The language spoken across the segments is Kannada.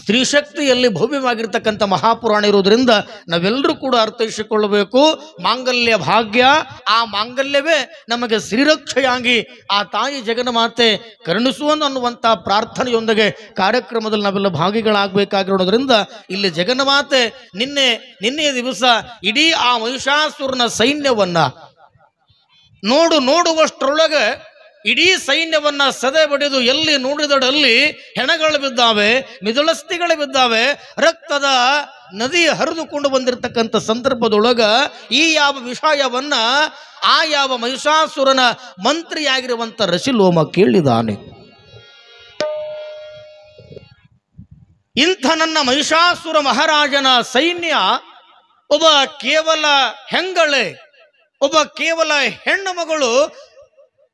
ಸ್ತ್ರೀ ಶಕ್ತಿಯಲ್ಲಿ ಭವ್ಯವಾಗಿರ್ತಕ್ಕಂಥ ಮಹಾಪುರಾಣ ಇರುವುದರಿಂದ ನಾವೆಲ್ಲರೂ ಕೂಡ ಅರ್ಥೈಸಿಕೊಳ್ಳಬೇಕು. ಮಾಂಗಲ್ಯ ಭಾಗ್ಯ, ಆ ಮಾಂಗಲ್ಯವೇ ನಮಗೆ ಶ್ರೀರಕ್ಷೆಯಾಗಿ ಆ ತಾಯಿ ಜಗನ್ಮಾತೆ ಕರುಣಿಸುವನು ಅನ್ನುವಂಥ ಪ್ರಾರ್ಥನೆಯೊಂದಿಗೆ ಕಾರ್ಯಕ್ರಮದಲ್ಲಿ ನಾವೆಲ್ಲ ಭಾಗಿಗಳಾಗಬೇಕಾಗಿರೋದ್ರಿಂದ ಇಲ್ಲಿ ಜಗನ್ಮಾತೆ ನಿನ್ನೆಯ ದಿವಸ ಇಡೀ ಆ ಮಹಿಷಾಸುರನ ಸೈನ್ಯವನ್ನ ನೋಡುವಷ್ಟರೊಳಗೆ ಇಡೀ ಸೈನ್ಯವನ್ನ ಸದೆ ಬಡಿದು ಎಲ್ಲಿ ನೋಡಿದಡಲ್ಲಿ ಹೆಣಗಳು ಬಿದ್ದಾವೆ, ಮಿದುಳಸ್ತಿಗಳು ಬಿದ್ದಾವೆ, ರಕ್ತದ ನದಿ ಹರಿದುಕೊಂಡು ಬಂದಿರತಕ್ಕಂಥ ಸಂದರ್ಭದೊಳಗ ಈ ಯಾವ ವಿಷಯವನ್ನ ಆ ಯಾವ ಮಹಿಷಾಸುರನ ಮಂತ್ರಿಯಾಗಿರುವಂಥ ರಸಿಲೋಮ ಕೇಳಿದಾನೆ. ಇಂಥ ನನ್ನ ಮಹಿಷಾಸುರ ಮಹಾರಾಜನ ಸೈನ್ಯ ಒಬ್ಬ ಕೇವಲ ಹೆಂಗಳೆ, ಒಬ್ಬ ಕೇವಲ ಹೆಣ್ಣು ಮಗಳು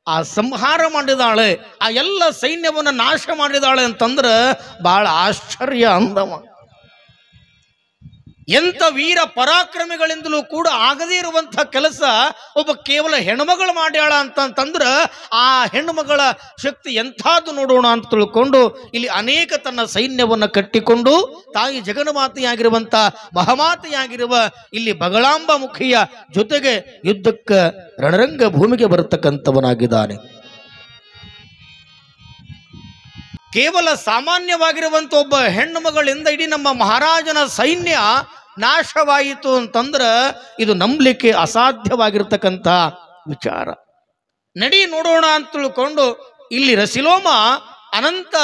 ಆ ಸಂಹಾರ ಮಾಡಿದಾಳೆ, ಆ ಎಲ್ಲ ಸೈನ್ಯವನ್ನು ನಾಶ ಮಾಡಿದಾಳೆ ಅಂತಂದ್ರೆ ಬಹಳ ಆಶ್ಚರ್ಯ ಅಂದವ. ಎಂಥ ವೀರ ಪರಾಕ್ರಮಿಗಳಿಂದಲೂ ಕೂಡ ಆಗದೇ ಇರುವಂಥ ಕೆಲಸ ಒಬ್ಬ ಕೇವಲ ಹೆಣ್ಮಗಳು ಮಾಡ್ಯಾಳ ಅಂತಂದ್ರೆ ಆ ಹೆಣ್ಣುಮಗಳ ಶಕ್ತಿ ಎಂಥದ್ದು ನೋಡೋಣ ಅಂತ ತಿಳ್ಕೊಂಡು ಇಲ್ಲಿ ಅನೇಕ ತನ್ನ ಸೈನ್ಯವನ್ನು ಕಟ್ಟಿಕೊಂಡು ತಾಯಿ ಜಗನ್ಮಾತೆಯಾಗಿರುವಂಥ ಮಹಾಮಾತೆಯಾಗಿರುವ ಇಲ್ಲಿ ಬಗಳಾಂಬ ಮುಖಿಯ ಜೊತೆಗೆ ಯುದ್ಧಕ್ಕೆ ರಣರಂಗ ಭೂಮಿಗೆ ಬರತಕ್ಕಂಥವನಾಗಿದ್ದಾನೆ. ಕೇವಲ ಸಾಮಾನ್ಯವಾಗಿರುವಂಥ ಒಬ್ಬ ಹೆಣ್ಣು ಮಗಳಿಂದ ಇಡೀ ನಮ್ಮ ಮಹಾರಾಜನ ಸೈನ್ಯ ನಾಶವಾಯಿತು ಅಂತಂದ್ರೆ ಇದು ನಂಬಲಿಕ್ಕೆ ಅಸಾಧ್ಯವಾಗಿರ್ತಕ್ಕಂಥ ವಿಚಾರ. ನಡಿ ನೋಡೋಣ ಅಂತ ತಿಳ್ಕೊಂಡು ಇಲ್ಲಿ ರಸಿಲೋಮ ಅನಂತ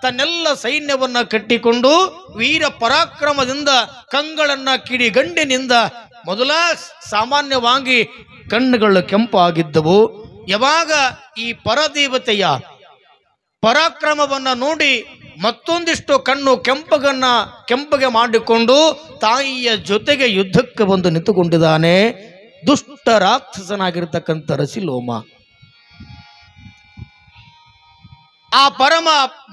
ತನ್ನೆಲ್ಲ ಸೈನ್ಯವನ್ನ ಕಟ್ಟಿಕೊಂಡು ವೀರ ಪರಾಕ್ರಮದಿಂದ ಕಂಗಳನ್ನ ಕಿಡಿಗಂಡಿನಿಂದ ಮೊದಲ ಸಾಮಾನ್ಯವಾಗಿ ಕಣ್ಣುಗಳು ಕೆಂಪಾಗಿದ್ದವು. ಯಾವಾಗ ಈ ಪರದೇವತೆಯ ಪರಾಕ್ರಮವನ್ನ ನೋಡಿ ಮತ್ತೊಂದಿಷ್ಟು ಕಣ್ಣು ಕೆಂಪಗೆ ಮಾಡಿಕೊಂಡು ತಾಯಿಯ ಜೊತೆಗೆ ಯುದ್ಧಕ್ಕೆ ಬಂದು ನಿಂತುಕೊಂಡಿದ್ದಾನೆ ದುಷ್ಟ ರಾಕ್ಷಸನಾಗಿರ್ತಕ್ಕಂಥ ರಸಿಲೋಮ. ಆ ಪರಮ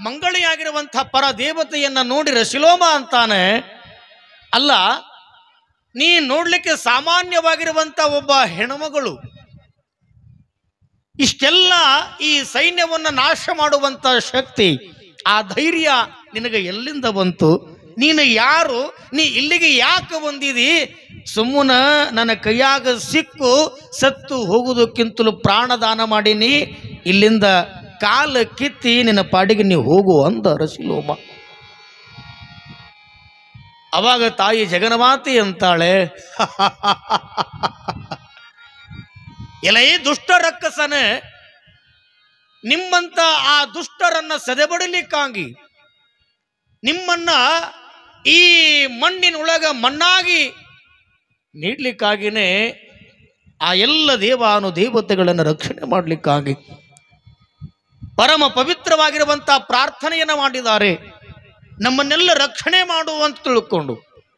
ಮಂಗಳಿಯಾಗಿರುವಂಥ ಪರದೇವತೆಯನ್ನ ನೋಡಿ ರಸಿಲೋಮ ಅಂತಾನೆ, ಅಲ್ಲ ನೀ ನೋಡ್ಲಿಕ್ಕೆ ಸಾಮಾನ್ಯವಾಗಿರುವಂಥ ಒಬ್ಬ ಹೆಣ್ಮಗಳು, ಇಷ್ಟೆಲ್ಲ ಈ ಸೈನ್ಯವನ್ನ ನಾಶ ಮಾಡುವಂತ ಶಕ್ತಿ, ಆ ಧೈರ್ಯ ನಿನಗೆ ಎಲ್ಲಿಂದ ಬಂತು? ನೀನು ಯಾರು? ನೀ ಇಲ್ಲಿಗೆ ಯಾಕೆ ಬಂದಿದಿ? ಸುಮ್ಮನ ನನ್ನ ಕೈಯಾಗ ಸಿಕ್ಕು ಸತ್ತು ಹೋಗುವುದಕ್ಕಿಂತಲೂ ಪ್ರಾಣದಾನ ಮಾಡೀನಿ, ಇಲ್ಲಿಂದ ಕಾಲ ಕಿತ್ತಿ ನಿನ್ನ ಪಾಡಿಗೆ ನೀವು ಹೋಗು ಅಂದ ರಸಿಲೋಮ. ಅವಾಗ ತಾಯಿ ಜಗನ್ಮಾತೆ ಅಂತಾಳೆ, ಎಲೈ ದುಷ್ಟ ರಕ್ಕಸನೆ, ನಿಮ್ಮಂತ ಆ ದುಷ್ಟರನ್ನ ಸದೆಬಡಲಿಕ್ಕಾಗಿ ನಿಮ್ಮನ್ನ ಈ ಮಣ್ಣಿನೊಳಗ ಮಣ್ಣಾಗಿ ನೀಡ್ಲಿಕ್ಕಾಗಿನೇ ಆ ಎಲ್ಲ ದೇವಾನುದೇವತೆಗಳನ್ನು ರಕ್ಷಣೆ ಮಾಡಲಿಕ್ಕಾಗಿ ಪರಮ ಪವಿತ್ರವಾಗಿರುವಂತ ಪ್ರಾರ್ಥನೆಯನ್ನ ಮಾಡಿದ್ದಾರೆ. ನಮ್ಮನ್ನೆಲ್ಲ ರಕ್ಷಣೆ ಮಾಡುವಂತ ತಿಳ್ಕೊಂಡು,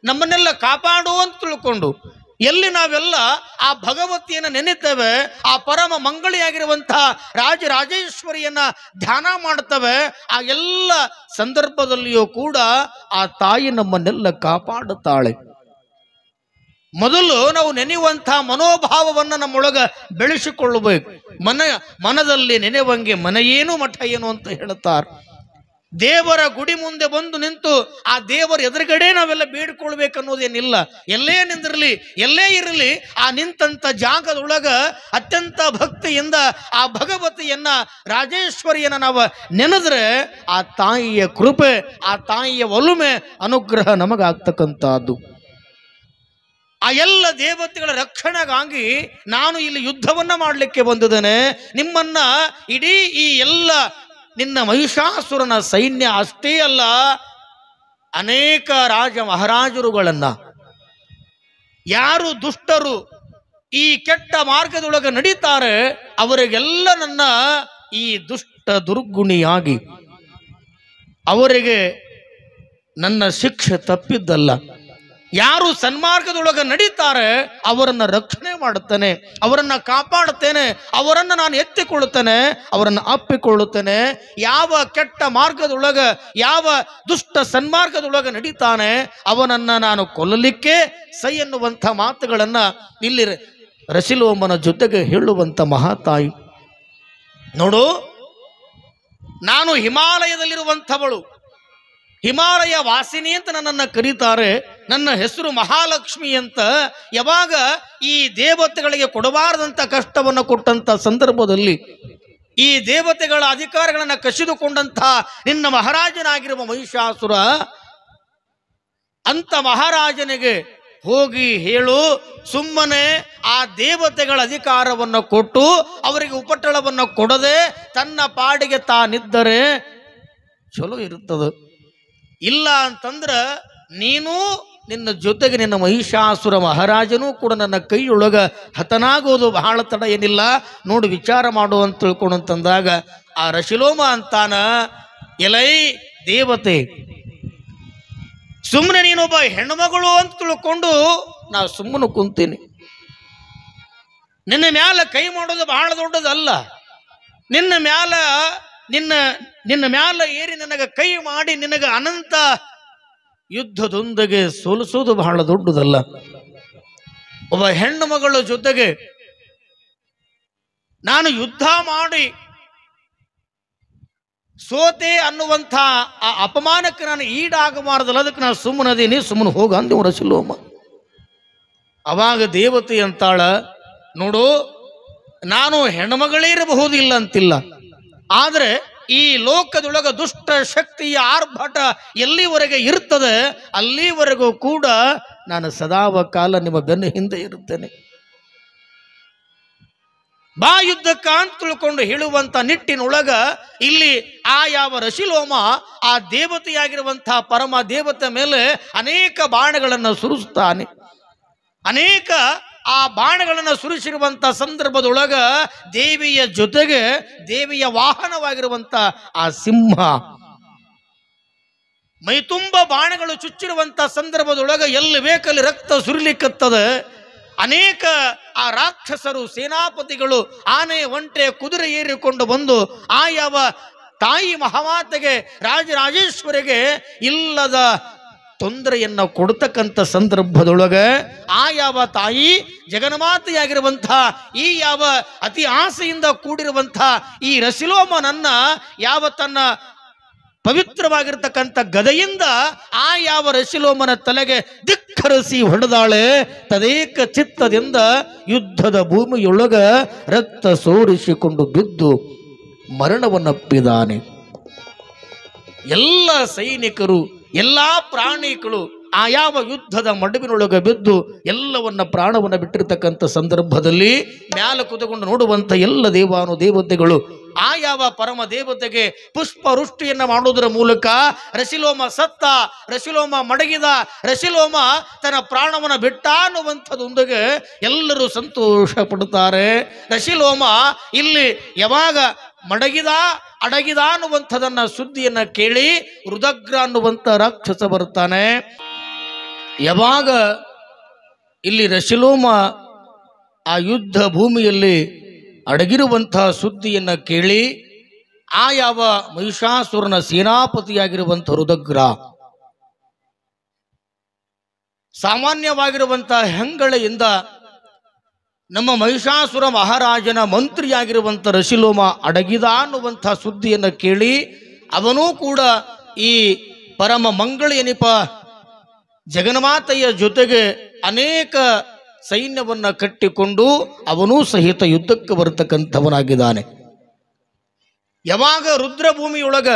ನಮ್ಮನ್ನೆಲ್ಲ ಕಾಪಾಡುವಂತ ತಿಳ್ಕೊಂಡು ಎಲ್ಲಿ ನಾವೆಲ್ಲ ಆ ಭಗವತಿಯನ್ನು ನೆನೆತೇವೆ, ಆ ಪರಮ ಮಂಗಳಿಯಾಗಿರುವಂತಹ ರಾಜರಾಜೇಶ್ವರಿಯನ್ನ ಧ್ಯಾನ ಮಾಡ್ತೇವೆ, ಆ ಎಲ್ಲ ಸಂದರ್ಭದಲ್ಲಿಯೂ ಕೂಡ ಆ ತಾಯಿ ನಮ್ಮನ್ನೆಲ್ಲ ಕಾಪಾಡುತ್ತಾಳೆ. ಮೊದಲು ನಾವು ನೆನೆಯುವಂತಹ ಮನೋಭಾವವನ್ನು ನಮ್ಮೊಳಗ ಬೆಳೆಸಿಕೊಳ್ಳಬೇಕು. ಮನದಲ್ಲಿ ನೆನೆವಂಗೆ ಮನ ಏನು ಮಠ ಏನು ಅಂತ ಹೇಳುತ್ತಾರೆ. ದೇವರ ಗುಡಿ ಮುಂದೆ ಬಂದು ನಿಂತು ಆ ದೇವರ ಎದುರುಗಡೆ ನಾವೆಲ್ಲ ಬೇಡಿಕೊಳ್ಬೇಕನ್ನೋದೇನಿಲ್ಲ. ಎಲ್ಲೇ ನಿಂದಿರಲಿ, ಎಲ್ಲೇ ಇರಲಿ, ಆ ನಿಂತಂತ ಜಾಗದೊಳಗ ಅತ್ಯಂತ ಭಕ್ತಿಯಿಂದ ಆ ಭಗವತಿಯನ್ನ ರಾಜೇಶ್ವರಿಯನ್ನ ನಾವು ನೆನೆದ್ರೆ ಆ ತಾಯಿಯ ಕೃಪೆ, ಆ ತಾಯಿಯ ಒಲುಮೆ, ಅನುಗ್ರಹ ನಮಗಾಗ್ತಕ್ಕಂಥದ್ದು. ಆ ಎಲ್ಲ ದೇವತೆಗಳ ರಕ್ಷಣೆಗಾಗಿ ನಾನು ಇಲ್ಲಿ ಯುದ್ಧವನ್ನ ಮಾಡಲಿಕ್ಕೆ ಬಂದಿದ್ದೇನೆ. ನಿಮ್ಮನ್ನ ಇಡೀ ಈ ಎಲ್ಲ ನಿನ್ನ ಮಹಿಷಾಸುರನ ಸೈನ್ಯ ಅಷ್ಟೇ ಅಲ್ಲ, ಅನೇಕ ರಾಜ ಮಹಾರಾಜರುಗಳನ್ನ, ಯಾರು ದುಷ್ಟರು ಈ ಕೆಟ್ಟ ಮಾರ್ಗದೊಳಗೆ ನಡೀತಾರೆ ಅವರಿಗೆಲ್ಲ ನನ್ನ ಈ ದುಷ್ಟ ದುರ್ಗುಣಿಯಾಗಿ ಅವರಿಗೆ ನನ್ನ ಶಿಕ್ಷೆ ತಪ್ಪಿದ್ದಲ್ಲ. ಯಾರು ಸನ್ಮಾರ್ಗದೊಳಗೆ ನಡೀತಾರೆ ಅವರನ್ನು ರಕ್ಷಣೆ ಮಾಡುತ್ತೇನೆ, ಅವರನ್ನು ಕಾಪಾಡುತ್ತೇನೆ, ಅವರನ್ನು ನಾನು ಎತ್ತಿಕೊಳ್ಳುತ್ತೇನೆ, ಅವರನ್ನು ಅಪ್ಪಿಕೊಳ್ಳುತ್ತೇನೆ. ಯಾವ ಕೆಟ್ಟ ಮಾರ್ಗದೊಳಗೆ, ಯಾವ ದುಷ್ಟ ಸನ್ಮಾರ್ಗದೊಳಗೆ ನಡೀತಾನೆ ಅವನನ್ನು ನಾನು ಕೊಲ್ಲಲಿಕ್ಕೆ ಸೈ ಎನ್ನುವಂಥ ಮಾತುಗಳನ್ನು ಇಲ್ಲಿ ರಸಿಲೋಮನ ಜೊತೆಗೆ ಹೇಳುವಂಥ ಮಹಾತಾಯಿ. ನೋಡು, ನಾನು ಹಿಮಾಲಯದಲ್ಲಿರುವಂಥವಳು, ಹಿಮಾಲಯ ವಾಸಿನಿ ಅಂತ ನನ್ನನ್ನು ಕರೀತಾರೆ. ನನ್ನ ಹೆಸರು ಮಹಾಲಕ್ಷ್ಮಿ ಅಂತ. ಯಾವಾಗ ಈ ದೇವತೆಗಳಿಗೆ ಕೊಡಬಾರದಂತ ಕಷ್ಟವನ್ನು ಕೊಟ್ಟಂತ ಸಂದರ್ಭದಲ್ಲಿ ಈ ದೇವತೆಗಳ ಅಧಿಕಾರಗಳನ್ನು ಕಸಿದುಕೊಂಡಂತ ನಿನ್ನ ಮಹಾರಾಜನಾಗಿರುವ ಮಹಿಷಾಸುರ, ಅಂತ ಮಹಾರಾಜನಿಗೆ ಹೋಗಿ ಹೇಳು, ಸುಮ್ಮನೆ ಆ ದೇವತೆಗಳ ಅಧಿಕಾರವನ್ನು ಕೊಟ್ಟು ಅವರಿಗೆ ಉಪಟಳವನ್ನು ಕೊಡದೆ ತನ್ನ ಪಾಡಿಗೆ ತಾನಿದ್ದರೆ ಚಲೋ ಇರುತ್ತದೆ. ಇಲ್ಲ ಅಂತಂದ್ರೆ ನೀನು ನಿನ್ನ ಜೊತೆಗೆ ನಿನ್ನ ಮಹಿಷಾಸುರ ಮಹಾರಾಜನೂ ಕೂಡ ನನ್ನ ಕೈಯೊಳಗ ಹತನಾಗೋದು ಬಹಳ ತಡ ಏನಿಲ್ಲ, ನೋಡಿ ವಿಚಾರ ಮಾಡು ಅಂತ ತಿಳ್ಕೊಂಡು ಅಂತಂದಾಗ ಆ ರಶಿಲೋಮ ಅಂತಾನ, ಎಲೈ ದೇವತೆ, ಸುಮ್ಮನೆ ನೀನೊಬ್ಬ ಹೆಣ್ಮಗಳು ಅಂತ ತಿಳ್ಕೊಂಡು ನಾ ಸುಮ್ಮನೆ ಕುಂತೀನಿ. ನಿನ್ನ ಮ್ಯಾಲ ಕೈ ಮಾಡೋದು ಬಹಳ ದೊಡ್ಡದಲ್ಲ. ನಿನ್ನ ಮ್ಯಾಲ ಏರಿ ನಿನಗೆ ಕೈ ಮಾಡಿ ನಿನಗೆ ಅನಂತ ಯುದ್ಧದೊಂದಿಗೆ ಸೋಲಿಸೋದು ಬಹಳ ದೊಡ್ಡದಲ್ಲ. ಒಬ್ಬ ಹೆಣ್ಣು ಮಗಳ ಜೊತೆಗೆ ನಾನು ಯುದ್ಧ ಮಾಡಿ ಸೋತೆ ಅನ್ನುವಂಥ ಆ ಅಪಮಾನಕ್ಕೆ ನಾನು ಈಡಾಗಬಾರದಲ್ಲ, ಅದಕ್ಕೆ ನಾನು ಸುಮ್ಮನದೀನಿ, ಸುಮ್ಮನೆ ಹೋಗ ಅಂದ ರಶಿಲೋಮ. ಅವಾಗ ದೇವತೆ ಅಂತಾಳ, ನೋಡು, ನಾನು ಹೆಣ್ಮಗಳೇ ಇರಬಹುದು ಇಲ್ಲ ಅಂತಿಲ್ಲ, ಆದರೆ ಈ ಲೋಕದೊಳಗ ದುಷ್ಟ ಶಕ್ತಿಯ ಆರ್ಭಟ ಎಲ್ಲಿವರೆಗೆ ಇರ್ತದೆ ಅಲ್ಲಿವರೆಗೂ ಕೂಡ ನಾನು ಸದಾವ ಕಾಲ ನಿಮ್ಮ ಬೆನ್ನ ಹಿಂದೆ ಇರುತ್ತೇನೆ. ಬಾ ಯುದ್ಧಕ್ಕ ಅಂತ ತಿಳ್ಕೊಂಡು ಹೇಳುವಂತ ನಿಟ್ಟಿನೊಳಗ ಇಲ್ಲಿ ಆ ಯಾವ ರಶಿಲೋಮ ಆ ದೇವತೆಯಾಗಿರುವಂತಹ ಪರಮ ದೇವತೆ ಮೇಲೆ ಅನೇಕ ಬಾಣಗಳನ್ನು ಸುರಿಸ್ತಾನೆ. ಅನೇಕ ಆ ಬಾಣಗಳನ್ನು ಸುರಿಸಿರುವಂತ ಸಂದರ್ಭದೊಳಗ ದೇವಿಯ ಜೊತೆಗೆ ದೇವಿಯ ವಾಹನವಾಗಿರುವಂತ ಆ ಸಿಂಹ ಮೈತುಂಬ ಬಾಣಗಳು ಚುಚ್ಚಿರುವಂತ ಸಂದರ್ಭದೊಳಗ ಎಲ್ಲಿ ಬೇಕಲ್ಲಿ ರಕ್ತ ಸುರಿಲಿಕ್ಕತ್ತದೆ. ಅನೇಕ ಆ ರಾಕ್ಷಸರು ಸೇನಾಪತಿಗಳು ಆನೆ ಒಂಟೆ ಕುದುರೆ ಏರಿಕೊಂಡು ಬಂದು ಆ ಯಾವ ತಾಯಿ ಮಹಾಮಾತೆಗೆ ರಾಜರಾಜೇಶ್ವರಿಗೆ ಇಲ್ಲದ ತೊಂದರೆಯನ್ನ ಕೊಡ್ತಕ್ಕಂಥ ಸಂದರ್ಭದೊಳಗೆ ಆ ಯಾವ ತಾಯಿ ಜಗನ್ಮಾತೆಯಾಗಿರುವಂತಹ ಈ ಯಾವ ಅತಿ ಆಸೆಯಿಂದ ಕೂಡಿರುವಂತಹ ಈ ರಶಿಲೋಮನನ್ನ ಯಾವ ತನ್ನ ಪವಿತ್ರವಾಗಿರ್ತಕ್ಕಂಥ ಗದೆಯಿಂದ ಆ ಯಾವ ರಶಿಲೋಮನ ತಲೆಗೆ ಧಿಕ್ಕರಿಸಿ ಹೊಡೆದಾಳೆ. ತದೇಕ ಚಿತ್ತದಿಂದ ಯುದ್ಧದ ಭೂಮಿಯೊಳಗ ರಕ್ತ ಸೋರಿಸಿಕೊಂಡು ಬಿದ್ದು ಮರಣವನ್ನಪ್ಪಿದ್ದಾನೆ. ಎಲ್ಲ ಸೈನಿಕರು ಎಲ್ಲ ಪ್ರಾಣಿಗಳು ಆ ಯಾವ ಯುದ್ಧದ ಮಡುವಿನೊಳಗೆ ಬಿದ್ದು ಎಲ್ಲವನ್ನ ಪ್ರಾಣವನ್ನು ಬಿಟ್ಟಿರ್ತಕ್ಕಂಥ ಸಂದರ್ಭದಲ್ಲಿ ಮ್ಯಾಲ ಕುತುಕೊಂಡು ನೋಡುವಂತ ಎಲ್ಲ ದೇವಾನು ದೇವತೆಗಳು ಆ ಯಾವ ಪರಮ ದೇವತೆಗೆ ಪುಷ್ಪ ವೃಷ್ಟಿಯನ್ನ ಮಾಡೋದರ ಮೂಲಕ ರಶಿಲೋಮ ಸತ್ತ, ರಶಿಲೋಮ ಮಡಗಿದ, ರಶಿಲೋಮ ತನ್ನ ಪ್ರಾಣವನ್ನು ಬಿಟ್ಟ ಅನ್ನುವಂಥದ್ದೊಂದಿಗೆ ಎಲ್ಲರೂ ಸಂತೋಷ ಪಡುತ್ತಾರೆ. ರಶಿಲೋಮ ಇಲ್ಲಿ ಯಾವಾಗ ಮಡಗಿದ ಅಡಗಿದ ಅನ್ನುವಂಥದನ್ನ ಸುದ್ದಿಯನ್ನ ಕೇಳಿ ರುದಗ್ರ ಅನ್ನುವಂಥ ರಾಕ್ಷಸ ಬರ್ತಾನೆ. ಯಾವಾಗ ಇಲ್ಲಿ ರಶಿಲೋಮ ಆ ಯುದ್ಧ ಭೂಮಿಯಲ್ಲಿ ಅಡಗಿರುವಂತಹ ಸುದ್ದಿಯನ್ನ ಕೇಳಿ ಆ ಯಾವ ಮಹಿಷಾಸುರನ ಸೇನಾಪತಿಯಾಗಿರುವಂಥ ರುದಗ್ರ ಸಾಮಾನ್ಯವಾಗಿರುವಂತಹ ಹೆಂಗಳೆಯಿಂದ ನಮ್ಮ ಮಹಿಷಾಸುರ ಮಹಾರಾಜನ ಮಂತ್ರಿಯಾಗಿರುವಂಥ ರಶಿಲೋಮ ಅಡಗಿದ ಅನ್ನುವಂಥ ಸುದ್ದಿಯನ್ನು ಕೇಳಿ ಅವನೂ ಕೂಡ ಈ ಪರಮ ಮಂಗಳ ಎನಿಪ ಜಗನ್ಮಾತೆಯ ಜೊತೆಗೆ ಅನೇಕ ಸೈನ್ಯವನ್ನ ಕಟ್ಟಿಕೊಂಡು ಅವನೂ ಸಹಿತ ಯುದ್ಧಕ್ಕೆ ಬರತಕ್ಕಂಥವನಾಗಿದ್ದಾನೆ. ಯಾವಾಗ ರುದ್ರಭೂಮಿಯೊಳಗ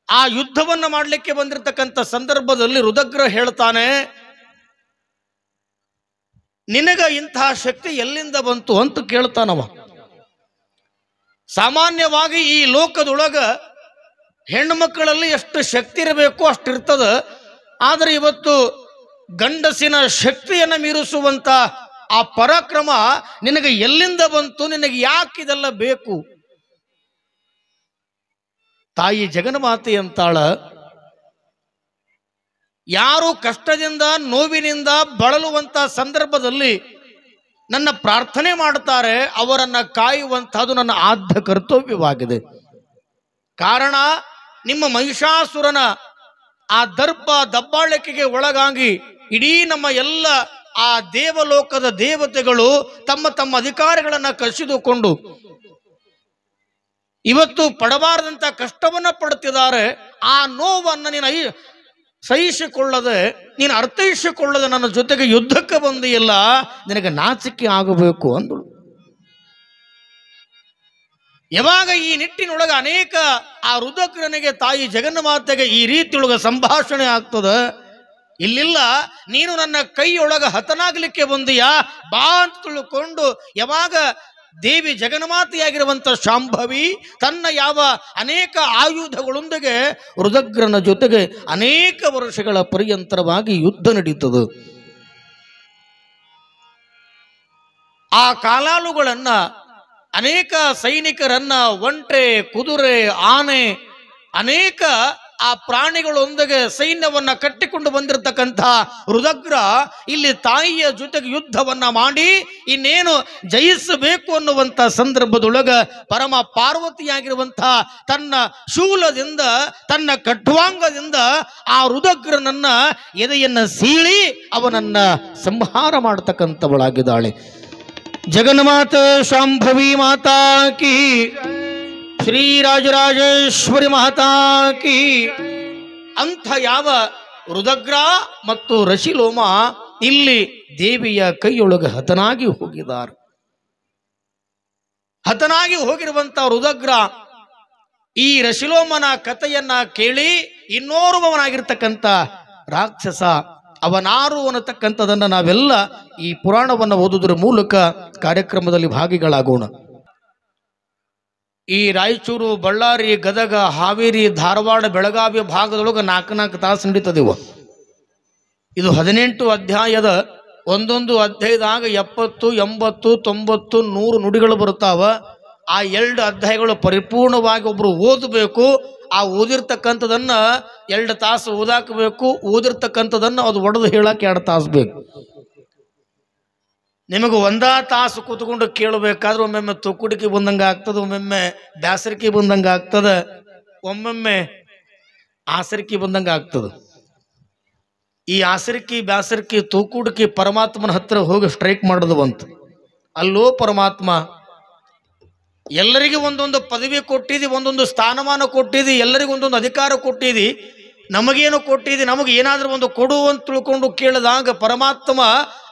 ಆ ಯುದ್ಧವನ್ನ ಮಾಡಲಿಕ್ಕೆ ಬಂದಿರತಕ್ಕಂಥ ಸಂದರ್ಭದಲ್ಲಿ ರುದಗ್ರ ಹೇಳ್ತಾನೆ, ನಿನಗ ಇಂತಹ ಶಕ್ತಿ ಎಲ್ಲಿಂದ ಬಂತು ಅಂತ ಕೇಳ್ತಾನವ. ಸಾಮಾನ್ಯವಾಗಿ ಈ ಲೋಕದೊಳಗ ಹೆಣ್ಣು ಮಕ್ಕಳಲ್ಲಿ ಎಷ್ಟು ಶಕ್ತಿ ಇರಬೇಕು ಅಷ್ಟಿರ್ತದ. ಆದರೆ ಇವತ್ತು ಗಂಡಸಿನ ಶಕ್ತಿಯನ್ನು ಮೀರಿಸುವಂತ ಆ ಪರಾಕ್ರಮ ನಿನಗೆ ಎಲ್ಲಿಂದ ಬಂತು, ನಿನಗೆ ಯಾಕಿದೆಲ್ಲ ಬೇಕು? ತಾಯಿ ಜಗನ್ಮಾತೆ ಅಂತಾಳ, ಯಾರು ಕಷ್ಟದಿಂದ ನೋವಿನಿಂದ ಬಳಲುವಂತ ಸಂದರ್ಭದಲ್ಲಿ ನನ್ನ ಪ್ರಾರ್ಥನೆ ಮಾಡುತ್ತಾರೆ ಅವರನ್ನ ಕಾಯುವಂತಹದ್ದು ನನ್ನ ಆದ್ಯ ಕರ್ತವ್ಯವಾಗಿದೆ. ಕಾರಣ ನಿಮ್ಮ ಮಹಿಷಾಸುರನ ಆ ದರ್ಪ ದಬ್ಬಾಳಿಕೆಗೆ ಒಳಗಾಗಿ ಇಡೀ ನಮ್ಮ ಎಲ್ಲ ಆ ದೇವಲೋಕದ ದೇವತೆಗಳು ತಮ್ಮ ತಮ್ಮ ಅಧಿಕಾರಗಳನ್ನು ಕಸಿದುಕೊಂಡು ಇವತ್ತು ಪಡಬಾರದಂತ ಕಷ್ಟವನ್ನ ಪಡುತ್ತಿದ್ದಾರೆ. ಆ ನೋವನ್ನು ನೀನು ಸಹಿಸಿಕೊಳ್ಳದೆ, ನೀನು ಅರ್ಥೈಸಿಕೊಳ್ಳದೆ ನನ್ನ ಜೊತೆಗೆ ಯುದ್ಧಕ್ಕೆ ಬಂದಿಲ್ಲ, ನಿನಗೆ ನಾಚಿಕೆ ಆಗಬೇಕು ಅಂದಳು. ಯಾವಾಗ ಈ ನಿಟ್ಟಿನೊಳಗೆ ಅನೇಕ ಆ ರುದ್ರನಿಗೆ ತಾಯಿ ಜಗನ್ಮಾತೆಗೆ ಈ ರೀತಿಯೊಳಗೆ ಸಂಭಾಷಣೆ ಆಗ್ತದೆ. ಇಲ್ಲಿಲ್ಲ, ನೀನು ನನ್ನ ಕೈಯೊಳಗ ಹತನಾಗಲಿಕ್ಕೆ ಬಂದಿಯಾ ಬಾ ಅಂತ ತಿಳ್ಕೊಂಡು ಯಾವಾಗ ದೇವಿ ಜಗನ್ಮಾತೆಯಾಗಿರುವಂತ ಶಾಂಭವಿ ತನ್ನ ಯಾವ ಅನೇಕ ಆಯುಧಗಳೊಂದಿಗೆ ರುದ್ರನ ಜೊತೆಗೆ ಅನೇಕ ವರ್ಷಗಳ ಪರ್ಯಂತರವಾಗಿ ಯುದ್ಧ ನಡೀತದೆ. ಆ ಕಾಲಾಳುಗಳನ್ನ, ಅನೇಕ ಸೈನಿಕರನ್ನ, ಒಂಟೆ, ಕುದುರೆ, ಆನೆ, ಅನೇಕ ಆ ಪ್ರಾಣಿಗಳೊಂದಿಗೆ ಸೈನ್ಯವನ್ನ ಕಟ್ಟಿಕೊಂಡು ಬಂದಿರತಕ್ಕಂಥ ರುದ್ರ ಇಲ್ಲಿ ತಾಯಿಯ ಜೊತೆಗೆ ಯುದ್ಧವನ್ನ ಮಾಡಿ ಇನ್ನೇನು ಜಯಿಸಬೇಕು ಅನ್ನುವಂಥ ಸಂದರ್ಭದೊಳಗ ಪರಮ ಪಾರ್ವತಿಯಾಗಿರುವಂಥ ತನ್ನ ಶೂಲದಿಂದ, ತನ್ನ ಖಡ್ವಾಂಗದಿಂದ ಆ ರುದ್ರನನ್ನ ಎದೆಯನ್ನ ಸೀಳಿ ಅವನನ್ನ ಸಂಹಾರ ಮಾಡತಕ್ಕಂಥವಳಾಗಿದ್ದಾಳೆ. ಜಗನ್ಮಾತೆ ಶಾಂಭವಿ ಮಾತಾ ಕಿ, ಶ್ರೀ ರಾಜರಾಜೇಶ್ವರಿ ಮಾತಾ ಕಿ. ಅಂಥ ಯಾವ ರುದ್ರ ಮತ್ತು ರಶಿಲೋಮ ಇಲ್ಲಿ ದೇವಿಯ ಕೈಯೊಳಗೆ ಹತನಾಗಿ ಹೋಗಿದ್ದಾರೆ. ಹತನಾಗಿ ಹೋಗಿರುವಂತ ರುದ್ರ ಈ ರಶಿಲೋಮನ ಕಥೆಯನ್ನ ಕೇಳಿ ಇನ್ನೋರ್ವನಾಗಿರ್ತಕ್ಕಂಥ ರಾಕ್ಷಸ ಅವನಾರು ಅನ್ನತಕ್ಕಂಥದನ್ನ ನಾವೆಲ್ಲ ಈ ಪುರಾಣವನ್ನು ಓದುವುದರ ಮೂಲಕ ಕಾರ್ಯಕ್ರಮದಲ್ಲಿ ಭಾಗಿಗಳಾಗೋಣ. ಈ ರಾಯಚೂರು, ಬಳ್ಳಾರಿ, ಗದಗ, ಹಾವೇರಿ, ಧಾರವಾಡ, ಬೆಳಗಾವಿ ಭಾಗದೊಳಗೆ 4 ತಾಸು ನಡೀತದೆವು. ಇದು 18 ಅಧ್ಯಾಯದ, ಒಂದೊಂದು ಅಧ್ಯಾಯದಾಗ 70, 80, 90, 100 ನುಡಿಗಳು ಬರುತ್ತಾವ. ಆ 2 ಅಧ್ಯಾಯಗಳು ಪರಿಪೂರ್ಣವಾಗಿ ಒಬ್ರು ಓದಬೇಕು. ಆ ಓದಿರ್ತಕ್ಕಂಥದನ್ನ 2 ತಾಸು ಓದಾಕಬೇಕು. ಓದಿರ್ತಕ್ಕಂಥದನ್ನ ಅದು ಒಡೆದು ಹೇಳಕ್ಕೆ 2 ತಾಸು ಬೇಕು. ನಿಮಗೆ 1 ತಾಸು ಕೂತ್ಕೊಂಡು ಕೇಳಬೇಕಾದ್ರೆ ಒಮ್ಮೊಮ್ಮೆ ತುಕ್ಕುಡಿಕೆ ಬಂದಂಗೆ ಆಗ್ತದೆ, ಒಮ್ಮೊಮ್ಮೆ ಬ್ಯಾಸರಿಕೆ ಬಂದಂಗೆ ಆಗ್ತದೆ, ಒಮ್ಮೊಮ್ಮೆ ಆಸರಿಕೆ ಬಂದಂಗೆ ಆಗ್ತದೆ. ಈ ಆಸರಿಕೆ, ಬ್ಯಾಸರಿಕೆ, ತೂಕುಡಿಕೆ ಪರಮಾತ್ಮನ ಹತ್ರ ಹೋಗಿ ಸ್ಟ್ರೈಕ್ ಮಾಡೋದು ಬಂತು. ಅಲ್ಲೋ ಪರಮಾತ್ಮ, ಎಲ್ಲರಿಗೂ ಒಂದೊಂದು ಪದವಿ ಕೊಟ್ಟಿದಿ, ಒಂದೊಂದು ಸ್ಥಾನಮಾನ ಕೊಟ್ಟಿದಿ, ಎಲ್ಲರಿಗೂ ಒಂದೊಂದು ಅಧಿಕಾರ ಕೊಟ್ಟಿದಿ, ನಮಗೇನು ಕೊಟ್ಟಿದಿ, ನಮಗೆ ಏನಾದರೂ ಒಂದು ಕೊಡು ಅಂತ ತಿಳ್ಕೊಂಡು ಕೇಳಿದಾಗ ಪರಮಾತ್ಮ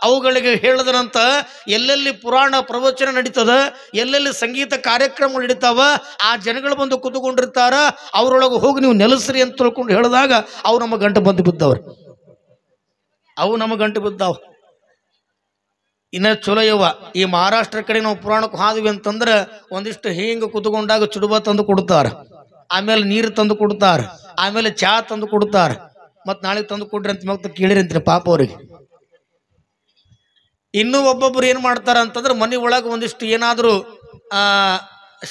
ಅವುಗಳಿಗೆ ಹೇಳದನಂತ ಎಲ್ಲೆಲ್ಲಿ ಪುರಾಣ ಪ್ರವಚನ ನಡೀತದ, ಎಲ್ಲೆಲ್ಲಿ ಸಂಗೀತ ಕಾರ್ಯಕ್ರಮಗಳು ನಡೀತಾವ, ಆ ಜನಗಳು ಬಂದು ಕೂತ್ಕೊಂಡಿರ್ತಾರ, ಅವರೊಳಗೆ ಹೋಗಿ ನೀವು ನೆಲೆಸ್ರಿ ಅಂತ ತಿಳ್ಕೊಂಡು ಹೇಳಿದಾಗ ಅವು ನಮ್ಮ ಗಂಟು ಬಂದು ಬಿದ್ದವ್ರು. ಅವು ನಮ್ಮ ಗಂಟು ಬಿದ್ದಾವ. ಇನ್ನ ಚಲೋ ಯವ್ವ, ಈ ಮಹಾರಾಷ್ಟ್ರ ಕಡೆ ನಾವು ಪುರಾಣಕ್ಕೆ ಹಾದ್ವಿ ಅಂತಂದ್ರೆ ಒಂದಿಷ್ಟು ಹಿಂಗೆ ಕುತ್ಕೊಂಡಾಗ ಚುಡುಬ ತಂದು ಕೊಡ್ತಾರೆ, ಆಮೇಲೆ ನೀರು ತಂದು ಕೊಡ್ತಾರೆ, ಆಮೇಲೆ ಚಹಾ ತಂದು ಕೊಡ್ತಾರೆ. ಮತ್ತು ನಾಳೆ ತಂದು ಕೊಡ್ರಿ ಅಂತ ಮತ್ತೆ ಕೇಳಿರಂತ್ರಿ ಪಾಪ ಅವ್ರಿಗೆ. ಇನ್ನೂ ಒಬ್ಬೊಬ್ರು ಏನು ಮಾಡ್ತಾರ ಅಂತಂದ್ರೆ ಮನೆ ಒಳಗೆ ಒಂದಿಷ್ಟು ಏನಾದರೂ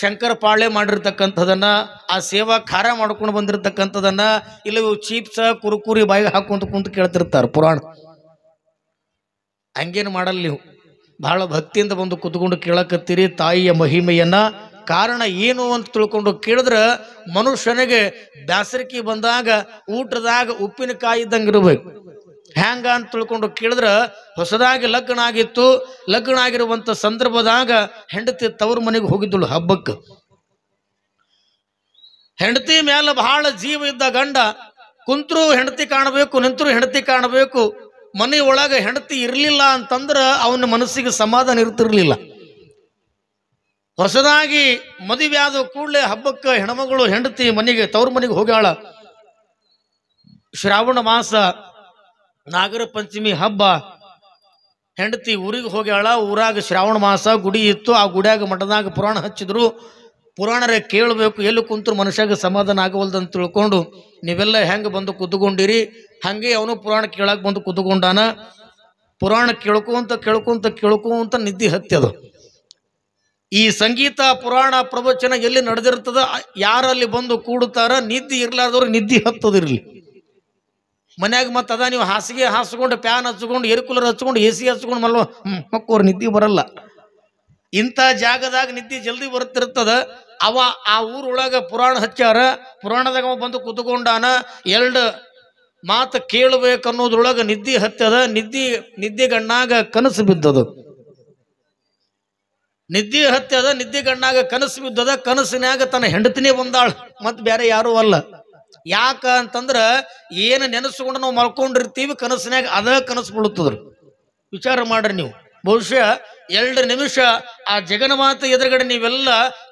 ಶಂಕರ ಪಾಳೆ ಮಾಡಿರ್ತಕ್ಕಂಥದನ್ನ, ಆ ಸೇವಾ ಖಾರ ಮಾಡ್ಕೊಂಡು ಬಂದಿರತಕ್ಕಂಥದನ್ನ, ಇಲ್ಲ ಚೀಪ್ಸ ಕುರುಕುರಿ ಬಾಯಿಗೆ ಹಾಕೊಂತ ಕುಂತು ಕೇಳ್ತಿರ್ತಾರೆ ಪುರಾಣ. ಹಂಗೇನು ಮಾಡಲ್ಲ ನೀವು, ಬಹಳ ಭಕ್ತಿಯಿಂದ ಬಂದು ಕುತ್ಕೊಂಡು ಕೇಳಕತ್ತೀರಿ ತಾಯಿಯ ಮಹಿಮೆಯನ್ನ. ಕಾರಣ ಏನು ಅಂತ ತಿಳ್ಕೊಂಡು ಕೇಳಿದ್ರೆ ಮನುಷ್ಯನಿಗೆ ಬ್ಯಾಸರಿಕೆ ಬಂದಾಗ ಊಟದಾಗ ಉಪ್ಪಿನಕಾಯಿ ಇದ್ದಂಗೆ ಇರಬೇಕು. ಹ್ಯಾಂಗ ಅಂತ ತಿಳ್ಕೊಂಡು ಕೇಳಿದ್ರೆ ಹೊಸದಾಗಿ ಲಗ್ನ ಆಗಿತ್ತು, ಲಗ್ನ ಆಗಿರುವಂಥ ಸಂದರ್ಭದಾಗ ಹೆಂಡತಿ ತವರು ಮನೆಗೆ ಹೋಗಿದ್ದಳು ಹಬ್ಬಕ್ಕೆ. ಹೆಂಡತಿ ಮೇಲೆ ಬಹಳ ಜೀವ ಇದ್ದ ಗಂಡ ಕುಂತ್ರು ಹೆಂಡತಿ ಕಾಣಬೇಕು, ನಿಂತರು ಹೆಂಡತಿ ಕಾಣಬೇಕು. ಮನೆ ಒಳಗೆ ಹೆಂಡತಿ ಇರಲಿಲ್ಲ ಅಂತಂದ್ರೆ ಅವನ ಮನಸ್ಸಿಗೆ ಸಮಾಧಾನ ಇರ್ತಿರ್ಲಿಲ್ಲ. ಹೊಸದಾಗಿ ಮದುವೆ ಆದ ಕೂಡಲೇ ಹಬ್ಬಕ್ಕೆ ಹೆಣ್ಮಗಳು ಹೆಂಡತಿ ಮನೆಗೆ ತವ್ರ ಮನೆಗೆ ಹೋಗ್ಯಾಳ. ಶ್ರಾವಣ ಮಾಸ ನಾಗರ ಪಂಚಮಿ ಹಬ್ಬ, ಹೆಂಡತಿ ಊರಿಗೆ ಹೋಗ್ಯಾಳ. ಊರಾಗ ಶ್ರಾವಣ ಮಾಸ ಗುಡಿ ಇತ್ತು, ಆ ಗುಡಿಯಾಗ ಮಠದಾಗ ಪುರಾಣ ಹಚ್ಚಿದ್ರು. ಪುರಾಣರೇ ಕೇಳಬೇಕು, ಎಲ್ಲಿ ಕುಂತರು ಮನುಷ್ಯಾಗ ಸಮಾಧಾನ ಆಗವಲ್ದು ಅಂತ ತಿಳ್ಕೊಂಡು ನೀವೆಲ್ಲ ಹೆಂಗೆ ಬಂದು ಕುತ್ಕೊಂಡಿರಿ, ಹಾಗೆ ಅವನು ಪುರಾಣ ಕೇಳಕ್ಕೆ ಬಂದು ಕುತ್ಕೊಂಡಾನ. ಪುರಾಣ ಕೇಳ್ಕೊಂತ ನಿದ್ದೆ ಹತ್ಯದು. ಈ ಸಂಗೀತ ಪುರಾಣ ಪ್ರವಚನ ಎಲ್ಲಿ ನಡೆದಿರ್ತದ, ಯಾರಲ್ಲಿ ಬಂದು ಕೂಡುತ್ತಾರ, ನಿದ್ದೆ ಇರ್ಲಾರ್ದವ್ರು ನಿದ್ದೆ ಹತ್ತದಿರಲಿ. ಮನ್ಯಾಗ ಮತ್ತೆ ಅದ ನೀವು ಹಾಸಿಗೆ ಹಾಸ್ಕೊಂಡು, ಫ್ಯಾನ್ ಹಚ್ಕೊಂಡು, ಏರ್ ಕೂಲರ್ ಹಚ್ಕೊಂಡು, AC ಹಚ್ಕೊಂಡು ಮಕ್ಕವ್ರು ನಿದ್ದೆ ಬರಲ್ಲ. ಇಂಥ ಜಾಗದಾಗ ನಿದ್ದೆ ಜಲ್ದಿ ಬರ್ತಿರ್ತದ. ಆ ಊರೊಳಗ ಪುರಾಣ ಹಚ್ಚಾರ, ಪುರಾಣದಾಗ ಬಂದು ಕುತ್ಕೊಂಡಾನ. 2 ಮಾತು ಕೇಳಬೇಕನ್ನೋದ್ರೊಳಗೆ ನಿದ್ದೆ ಹತ್ತದ. ನಿದ್ದೆ ಗಣ್ಣಾಗ ಕನಸು ಬಿದ್ದದು. ನಿದ್ದೆ ಹತ್ಯದ, ನಿದ್ದೆ ಗಣ್ಣಾಗ ಕನಸು ಬಿದ್ದದ, ಕನಸಿನಾಗ ತನ್ನ ಹೆಂಡತಿನೇ ಬಂದಾಳ, ಮತ್ ಬೇರೆ ಯಾರು ಅಲ್ಲ. ಯಾಕ ಅಂತಂದ್ರ ಏನು ನೆನೆಸ್ಕೊಂಡು ನಾವು ಮಲ್ಕೊಂಡಿರ್ತೀವಿ, ಕನಸಿನಾಗ ಅದ ಕನಸು ಬೀಳುತ್ತದ್ರಿ. ವಿಚಾರ ಮಾಡ್ರಿ ನೀವು. ಬಹುಶಃ 2 ನಿಮಿಷ ಆ ಜಗನ್ಮಾತೆ ಎದುರುಗಡೆ ನೀವೆಲ್ಲ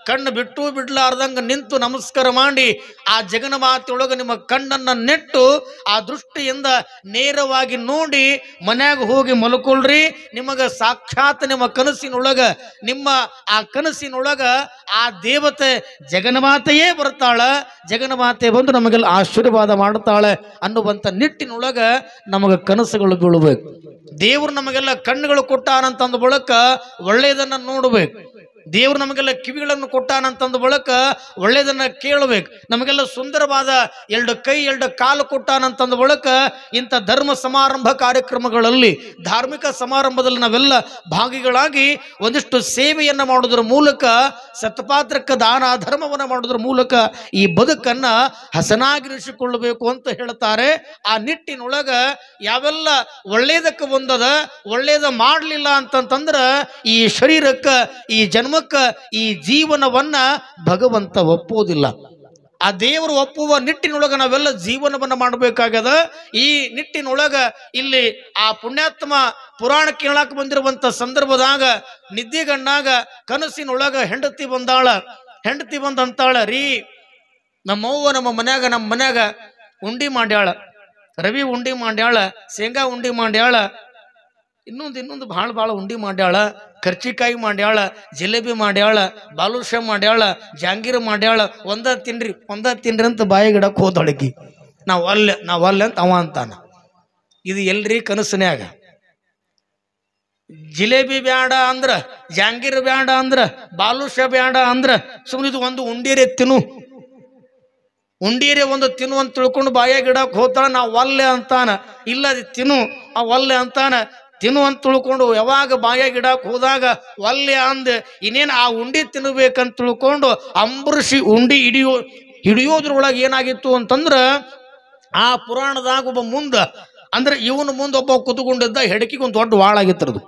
ಕಣ್ಣು ಬಿಟ್ಟು ಬಿಡ್ಲಾರ್ದಂಗ ನಿಂತು ನಮಸ್ಕಾರ ಮಾಡಿ ಆ ಜಗನ್ಮಾತೆಯೊಳಗೆ ನಿಮ್ಮ ಕಣ್ಣನ್ನ ನೆಟ್ಟು ಆ ದೃಷ್ಟಿಯಿಂದ ನೇರವಾಗಿ ನೋಡಿ ಮನ್ಯಾಗ ಹೋಗಿ ಮಲ್ಕೊಳ್ರಿ. ನಿಮಗ ಸಾಕ್ಷಾತ್ ನಿಮ್ಮ ಕನಸಿನೊಳಗ, ನಿಮ್ಮ ಆ ಕನಸಿನೊಳಗ ಆ ದೇವತೆ ಜಗನ್ಮಾತೆಯೇ ಬರ್ತಾಳ. ಜಗನ್ಮಾತೆ ಬಂದು ನಮಗೆಲ್ಲ ಆಶೀರ್ವಾದ ಮಾಡ್ತಾಳೆ ಅನ್ನುವಂಥ ನಿಟ್ಟಿನೊಳಗ ನಮಗ ಕನಸುಗಳು ಬೀಳಬೇಕು. ದೇವರು ನಮಗೆಲ್ಲ ಕಣ್ಣುಗಳು ಕೊಟ್ಟಾನಂತಂದ ಬಳಿಕ ಒಳ್ಳೆಯದನ್ನ ನೋಡ್ಬೇಕು. ದೇವರು ನಮಗೆಲ್ಲ ಕಿವಿಗಳನ್ನು ಕೊಟ್ಟಾನಂತಂದ ಬಳಿಕ ಒಳ್ಳೆಯದನ್ನ ಕೇಳಬೇಕು. ನಮಗೆಲ್ಲ ಸುಂದರವಾದ 2 ಕೈ 2 ಕಾಲು ಕೊಟ್ಟಾನಂತಂದ ಬಳಿಕ ಇಂಥ ಧರ್ಮ ಸಮಾರಂಭ ಕಾರ್ಯಕ್ರಮಗಳಲ್ಲಿ, ಧಾರ್ಮಿಕ ಸಮಾರಂಭದಲ್ಲಿ ನಾವೆಲ್ಲ ಭಾಗಿಗಳಾಗಿ ಒಂದಿಷ್ಟು ಸೇವೆಯನ್ನ ಮಾಡೋದ್ರ ಮೂಲಕ, ಸತ್ಪಾತ್ರಕ್ಕೆ ದಾನ ಧರ್ಮವನ್ನು ಮಾಡೋದ್ರ ಮೂಲಕ ಈ ಬದುಕನ್ನ ಹಸನಾಗಿರಿಸಿಕೊಳ್ಳಬೇಕು ಅಂತ ಹೇಳ್ತಾರೆ. ಆ ನಿಟ್ಟಿನೊಳಗ ಯಾವೆಲ್ಲ ಒಳ್ಳೇದಕ್ಕೆ ಬಂದದ, ಒಳ್ಳೇದ ಮಾಡಲಿಲ್ಲ ಅಂತಂತಂದ್ರ ಈ ಶರೀರಕ್ಕ, ಈ ಜನ್ಮಕ್ಕ, ಈ ಜೀವನವನ್ನ ಭಗವಂತ ಒಪ್ಪುವುದಿಲ್ಲ. ಆ ದೇವರು ಒಪ್ಪುವ ನಿಟ್ಟಿನೊಳಗ ನಾವೆಲ್ಲ ಜೀವನವನ್ನ ಮಾಡಬೇಕಾಗದ. ಈ ನಿಟ್ಟಿನೊಳಗ ಇಲ್ಲಿ ಆ ಪುಣ್ಯಾತ್ಮ ಪುರಾಣ ಕೇಳಾಕ ಬಂದಿರುವಂತ ಸಂದರ್ಭದಾಗ ನಿದ್ದೆಗಣ್ಣಾಗ ಕನಸಿನೊಳಗ ಹೆಂಡತಿ ಬಂದಾಳ. ಹೆಂಡತಿ ಬಂದಂತಾಳ, ರೀ ನಮ್ಮವ್ವ ನಮ್ಮ ಮನ್ಯಾಗ ಉಂಡಿ ಮಾಡ್ಯಾಳ, ರವಿ ಉಂಡಿ ಮಾಡ್ಯಾಳ, ಶೇಂಗಾ ಉಂಡಿ ಮಾಡ್ಯಾಳ, ಇನ್ನೊಂದು ಭಾಳ ಉಂಡಿ ಮಾಡ್ಯಾಳ, ಕರ್ಚಿಕಾಯಿ ಮಾಡ್ಯಾಳ, ಜಿಲೇಬಿ ಮಾಡ್ಯಾಳ, ಬಾಲುಷ ಮಾಡ್ಯಾಳ, ಜಾಂಗೀರ್ ಮಾಡ್ಯಾಳ, ಒಂದ ತಿನ್ರಿ ಅಂತ ಬಾಯಿಗಿಡಕ್ಕೆ ಹೋದೊಳಗಿ. ನಾವ್ ಅಲ್ಲೆ ಅಂತ ಅವ ಅಂತಾನ. ಇದು ಎಲ್ರಿ ಕನಸನ್ಯಾಗ. ಜಿಲೇಬಿ ಬ್ಯಾಡ ಅಂದ್ರ, ಜಾಂಗೀರ್ ಬ್ಯಾಡ ಅಂದ್ರ, ಬಾಲುಷ ಬ್ಯಾಡ ಅಂದ್ರ ಸುಮ್ಮನೆ ಇದು ಒಂದು ಉಂಡೀರೆ ತಿನ್ನು, ಉಂಡೀರೆ ಒಂದು ತಿನ್ನು ಅಂತ ತಿಳ್ಕೊಂಡು ಬಾಯಾಗಿಡಕ್ಕೆ ಹೋಗ್ತಾಳ. ನಾವು ಒಲ್ಲೆ ಅಂತಾನ. ಇಲ್ಲ ಅದು ತಿನ್ನು, ಆ ಒಲ್ಲೆ ಅಂತಾನ. ತಿನ್ನು ಅಂತ ತಿಳ್ಕೊಂಡು ಯಾವಾಗ ಬಾಯಾಗಿಡಕ್ಕೆ ಹೋದಾಗ ಒಲ್ಲೆ ಅಂದ ಇನ್ನೇನು ಆ ಉಂಡಿ ತಿನ್ನಬೇಕಂತ ತಿಳ್ಕೊಂಡು ಅಂಬರೀಷಿ ಉಂಡಿ ಹಿಡಿಯೋದ್ರೊಳಗೆ ಏನಾಗಿತ್ತು ಅಂತಂದ್ರ, ಆ ಪುರಾಣದಾಗ ಒಬ್ಬ ಮುಂದ ಅಂದ್ರೆ ಇವನು ಮುಂದೆ ಒಬ್ಬ ಕುತ್ಕೊಂಡಿದ್ದ, ಹೆಡಕಿಗೆ ಒಂದು ದೊಡ್ಡ ವಾಳಾಗಿತ್ತರದು.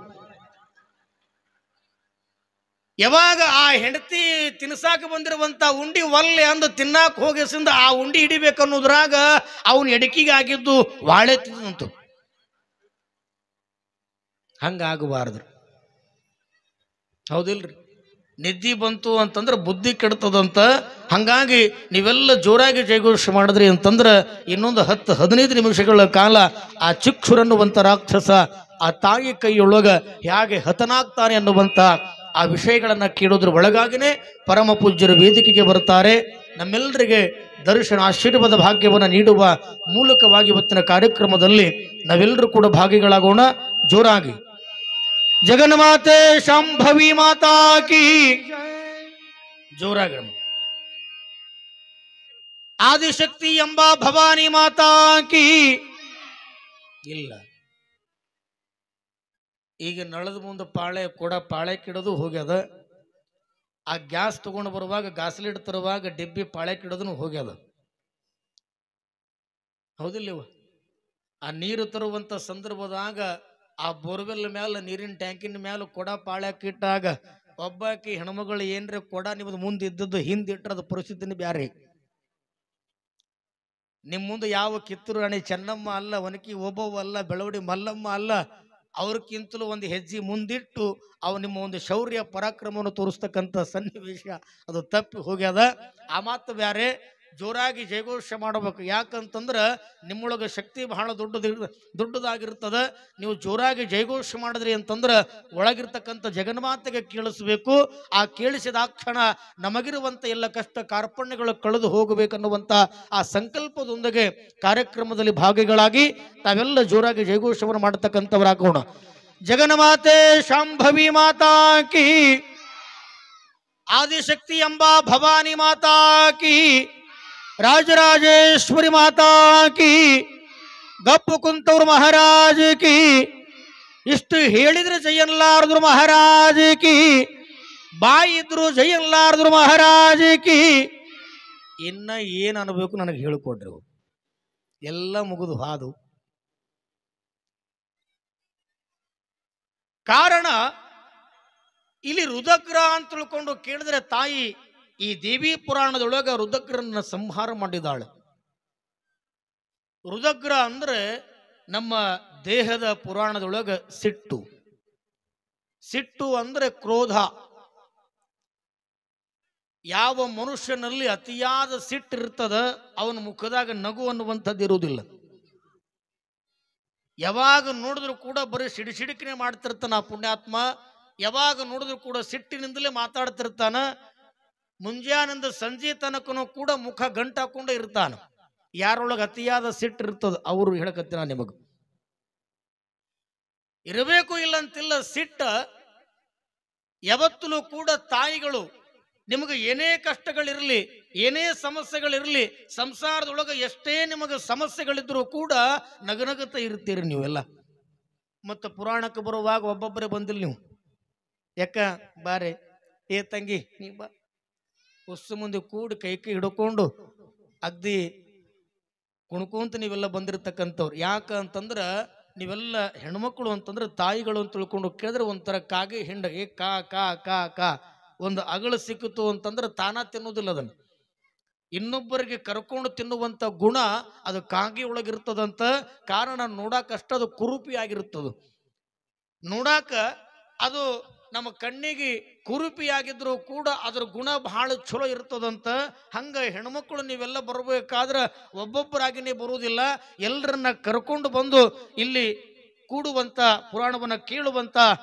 ಯಾವಾಗ ಆ ಹೆಂಡತಿ ತಿನ್ಸಾಕ ಬಂದಿರುವಂತ ಉಂಡಿ ಒಲ್ಲೆ ಅಂದು ತಿನ್ನಾಕ ಹೋಗಿಸಿಂದ ಆ ಉಂಡಿ ಹಿಡಿಬೇಕನ್ನೋದ್ರಾಗ ಅವನು ಎಡಕಿಗೆ ಆಗಿದ್ದು ವಾಳೆ ತಿಂದಂತು. ಹಂಗಾಗಬಾರ್ದು, ಹೌದಿಲ್ರಿ? ನಿದ್ದೆ ಬಂತು ಅಂತಂದ್ರೆ ಬುದ್ಧಿ ಕೆಡ್ತದಂತ. ಹಂಗಾಗಿ ನೀವೆಲ್ಲ ಜೋರಾಗಿ ಜಯಘೋಷ ಮಾಡಿದ್ರಿ ಅಂತಂದ್ರೆ ಇನ್ನೊಂದು 10-15 ನಿಮಿಷಗಳ ಕಾಲ ಆ ಚಿಕ್ಷುರನ್ನುವಂಥ ರಾಕ್ಷಸ ಆ ತಾಯಿ ಕೈಯೊಳಗ ಹೇಗೆ ಹತನಾಗ್ತಾನೆ ಅನ್ನುವಂಥ ಆ ವಿಷಯಗಳನ್ನ ಕೇಳೋದ್ರ ಒಳಗಾಗಿನೇ ಪರಮ ಪೂಜ್ಯರು ವೇದಿಕೆಗೆ ಬರ್ತಾರೆ. ನಮ್ಮೆಲ್ಲರಿಗೆ ದರ್ಶನ ಆಶೀರ್ವಾದ ಭಾಗ್ಯವನ್ನು ನೀಡುವ ಮೂಲಕವಾಗಿ ಇವತ್ತಿನ ಕಾರ್ಯಕ್ರಮದಲ್ಲಿ ನಾವೆಲ್ಲರೂ ಕೂಡ ಭಾಗಿಗಳಾಗೋಣ. ಜೋರಾಗಿ ಜಗನ್ಮಾತೆ ಶಾಂಭವಿ ಮಾತಾ ಕಿ ಜೋರಾಗಿ, ಆದಿಶಕ್ತಿ ಎಂಬ ಭವಾನಿ ಮಾತಾ ಕಿ. ಇಲ್ಲ, ಈಗ ನಳದ ಮುಂದೆ ಪಾಳೆ ಕಿಡೋದು ಹೋಗ್ಯದ. ಆ ಗ್ಯಾಸ್ ತಗೊಂಡು ಬರುವಾಗ, ಗಾಸ್ಲಿಡ್ ತರುವಾಗ ಡೆಬ್ಬಿ ಪಾಳೆ ಕಿಡೋದನ್ನು ಹೋಗ್ಯದ, ಹೌದಿಲ್ಲ? ಆ ನೀರು ತರುವಂತ ಸಂದರ್ಭದಾಗ ಆ ಬೋರ್ವೆಲ್ ಮೇಲೆ, ನೀರಿನ ಟ್ಯಾಂಕಿನ ಮೇಲೆ ಕೊಡ ಪಾಳ್ಯಾಕಿಟ್ಟಾಗ ಒಬ್ಬಾಕಿ ಹೆಣ್ಮಗಳು ಏನ್ರಿ ಕೊಡ ನಿಮ್ದು ಮುಂದೆ ಇದ್ದದ್ದು ಹಿಂದಿಟ್ಟರದ ಪರಿಸ್ಥಿತಿನ ಬ್ಯಾರೆ. ನಿಮ್ಮ ಮುಂದೆ ಯಾವ ಕಿತ್ತೂರು ರಾಣಿ ಚೆನ್ನಮ್ಮ ಅಲ್ಲ, ಒನಕಿ ಓಬವ್ವ ಅಲ್ಲ, ಬೆಳವಡಿ ಮಲ್ಲಮ್ಮ ಅಲ್ಲ, ಅವ್ರಕ್ಕಿಂತಲೂ ಒಂದು ಹೆಜ್ಜೆ ಮುಂದಿಟ್ಟು ನಿಮ್ಮ ಒಂದು ಶೌರ್ಯ ಪರಾಕ್ರಮವನ್ನು ತೋರಿಸ್ತಕ್ಕಂಥ ಸನ್ನಿವೇಶ ಅದು ತಪ್ಪಿ ಹೋಗ್ಯದ. ಆ ಮಾತು ಬ್ಯಾರೆ. ಜೋರಾಗಿ ಜಯಘೋಷ ಮಾಡಬೇಕು. ಯಾಕಂತಂದ್ರೆ ನಿಮ್ಮೊಳಗೆ ಶಕ್ತಿ ಬಹಳ ದೊಡ್ಡದಾಗಿರ್ತದೆ. ನೀವು ಜೋರಾಗಿ ಜಯಘೋಷ ಮಾಡಿದ್ರಿ ಅಂತಂದ್ರೆ ಒಳಗಿರ್ತಕ್ಕಂಥ ಜಗನ್ಮಾತೆಗೆ ಕೇಳಿಸ್ಬೇಕು. ಆ ಕೇಳಿಸಿದ ಕ್ಷಣ ನಮಗಿರುವಂಥ ಎಲ್ಲ ಕಷ್ಟ ಕಾರ್ಪಣ್ಯಗಳು ಕಳೆದು ಹೋಗಬೇಕನ್ನುವಂಥ ಆ ಸಂಕಲ್ಪದೊಂದಿಗೆ ಕಾರ್ಯಕ್ರಮದಲ್ಲಿ ಭಾಗಿಗಳಾಗಿ ತಾವೆಲ್ಲ ಜೋರಾಗಿ ಜಯಘೋಷವನ್ನು ಮಾಡತಕ್ಕಂಥವರಾಗೋಣ. ಜಗನ್ಮಾತೆ ಶಾಂಭವಿ ಮಾತಾ ಕಿ, ಆದಿಶಕ್ತಿ ಎಂಬ ಭವಾನಿ ಮಾತಾ ಕಿ, ರಾಜರಾಜೇಶ್ವರಿ ಮಾತಾ ಕಿ, ಗಪ್ಪು ಕುಂತವ್ರ ಮಹಾರಾಜ ಕಿ. ಇಷ್ಟು ಹೇಳಿದ್ರೆ ಜಯನ್ಲಾರದ್ರು ಮಹಾರಾಜ ಕಿ, ಬಾಯಿದ್ರು ಜಯನ್ಲಾರದ್ರು ಮಹಾರಾಜ ಕಿ. ಇನ್ನ ಏನ್ ಅನ್ಬೇಕು ನನಗೆ ಹೇಳಿಕೊಡ್ರಿ. ಎಲ್ಲ ಮುಗಿದು ಹಾದು. ಕಾರಣ ಇಲ್ಲಿ ರುದಗ್ರ ಅಂತ ತಿಳ್ಕೊಂಡು ಕೇಳಿದ್ರೆ ತಾಯಿ ಈ ದೇವಿ ಪುರಾಣದೊಳಗ ರುದಗ್ರನ್ನ ಸಂಹಾರ ಮಾಡಿದಾಳೆ. ರುದಗ್ರ ಅಂದ್ರೆ ನಮ್ಮ ದೇಹದ ಪುರಾಣದೊಳಗ ಸಿಟ್ಟು. ಸಿಟ್ಟು ಅಂದ್ರೆ ಕ್ರೋಧ. ಯಾವ ಮನುಷ್ಯನಲ್ಲಿ ಅತಿಯಾದ ಸಿಟ್ಟಿರ್ತದ ಅವನ ಮುಖದಾಗ ನಗು ಅನ್ನುವಂಥದ್ದು ಇರುವುದಿಲ್ಲ. ಯಾವಾಗ ನೋಡಿದ್ರು ಕೂಡ ಬರೀ ಸಿಡಿಸಿಡಿಕನೆ ಮಾಡ್ತಿರ್ತಾನ ಆ ಪುಣ್ಯಾತ್ಮ. ಯಾವಾಗ ನೋಡಿದ್ರು ಕೂಡ ಸಿಟ್ಟಿನಿಂದಲೇ ಮಾತಾಡ್ತಿರ್ತಾನ. ಮುಂಜಾನಿಂದ ಸಂಜೆ ತನಕನೂ ಕೂಡ ಮುಖ ಗಂಟಾಕೊಂಡೇ ಇರ್ತಾನ. ಯಾರೊಳಗೆ ಅತಿಯಾದ ಸಿಟ್ಟು ಇರ್ತದ ಅವರು ಹೇಳಕತ್ತೀನ ನಿಮಗ ಇರಬೇಕು ಇಲ್ಲ ಅಂತಿಲ್ಲ. ಸಿಟ್ಟ ಯಾವತ್ತೂ ಕೂಡ ತಾಯಿಗಳು ನಿಮಗೆ ಏನೇ ಕಷ್ಟಗಳಿರಲಿ, ಏನೇ ಸಮಸ್ಯೆಗಳಿರಲಿ, ಸಂಸಾರದೊಳಗೆ ಎಷ್ಟೇ ನಿಮಗೆ ಸಮಸ್ಯೆಗಳಿದ್ರೂ ಕೂಡ ನಗನಗತ ಇರ್ತೀರಿ ನೀವೆಲ್ಲ. ಮತ್ತು ಪುರಾಣಕ್ಕೆ ಬರುವಾಗ ಒಬ್ಬೊಬ್ಬರೇ ಬಂದಿಲ್ಲ ನೀವು. ಯಾಕ ಬಾರೆ ಏ ತಂಗಿ ನೀ ಬಾ, ಹೊಸ ಮುಂದೆ ಕೂಡಿ ಕೈ ಹಿಡ್ಕೊಂಡು ಅಗ್ದಿ ಕುಣ್ಕೊಂತ ನೀವೆಲ್ಲ ಬಂದಿರತಕ್ಕಂಥವ್ರು. ಯಾಕ ಅಂತಂದ್ರ ನೀವೆಲ್ಲ ಹೆಣ್ಮಕ್ಳು ಅಂತಂದ್ರೆ ತಾಯಿಗಳು ಅಂತ ತಿಳ್ಕೊಂಡು ಕೇಳಿದ್ರೆ ಒಂಥರ ಕಾಗೆ ಹಿಂಡ ಏ ಕಾ ಕಾ ಕಾ ಕಾ ಒಂದು ಅಗಳು ಸಿಕ್ಕಿತು ಅಂತಂದ್ರೆ ತಾನ ತಿನ್ನೋದಿಲ್ಲ. ಅದನ್ನು ಇನ್ನೊಬ್ಬರಿಗೆ ಕರ್ಕೊಂಡು ತಿನ್ನುವಂತ ಗುಣ ಅದು ಕಾಗೆ ಒಳಗಿರ್ತದಂತ. ಕಾರಣ ನೋಡಾಕಷ್ಟ ಅದು ಕುರುಪಿ ಆಗಿರ್ತದ. ನೋಡಾಕ ಅದು ನಮ್ಮ ಕಣ್ಣಿಗೆ ಕುರುಪಿಯಾಗಿದ್ರು ಕೂಡ ಅದ್ರ ಗುಣ ಬಹಳ ಚಲೋ ಇರ್ತದಂತ. ಹಂಗ ಹೆಣ್ಮಕ್ಳು ನೀವೆಲ್ಲ ಬರಬೇಕಾದ್ರೆ ಒಬ್ಬೊಬ್ಬರಾಗಿನೇ ಬರುವುದಿಲ್ಲ. ಎಲ್ಲರನ್ನ ಕರ್ಕೊಂಡು ಬಂದು ಇಲ್ಲಿ ಕೂಡುವಂತ, ಪುರಾಣವನ್ನ ಕೇಳುವಂತ,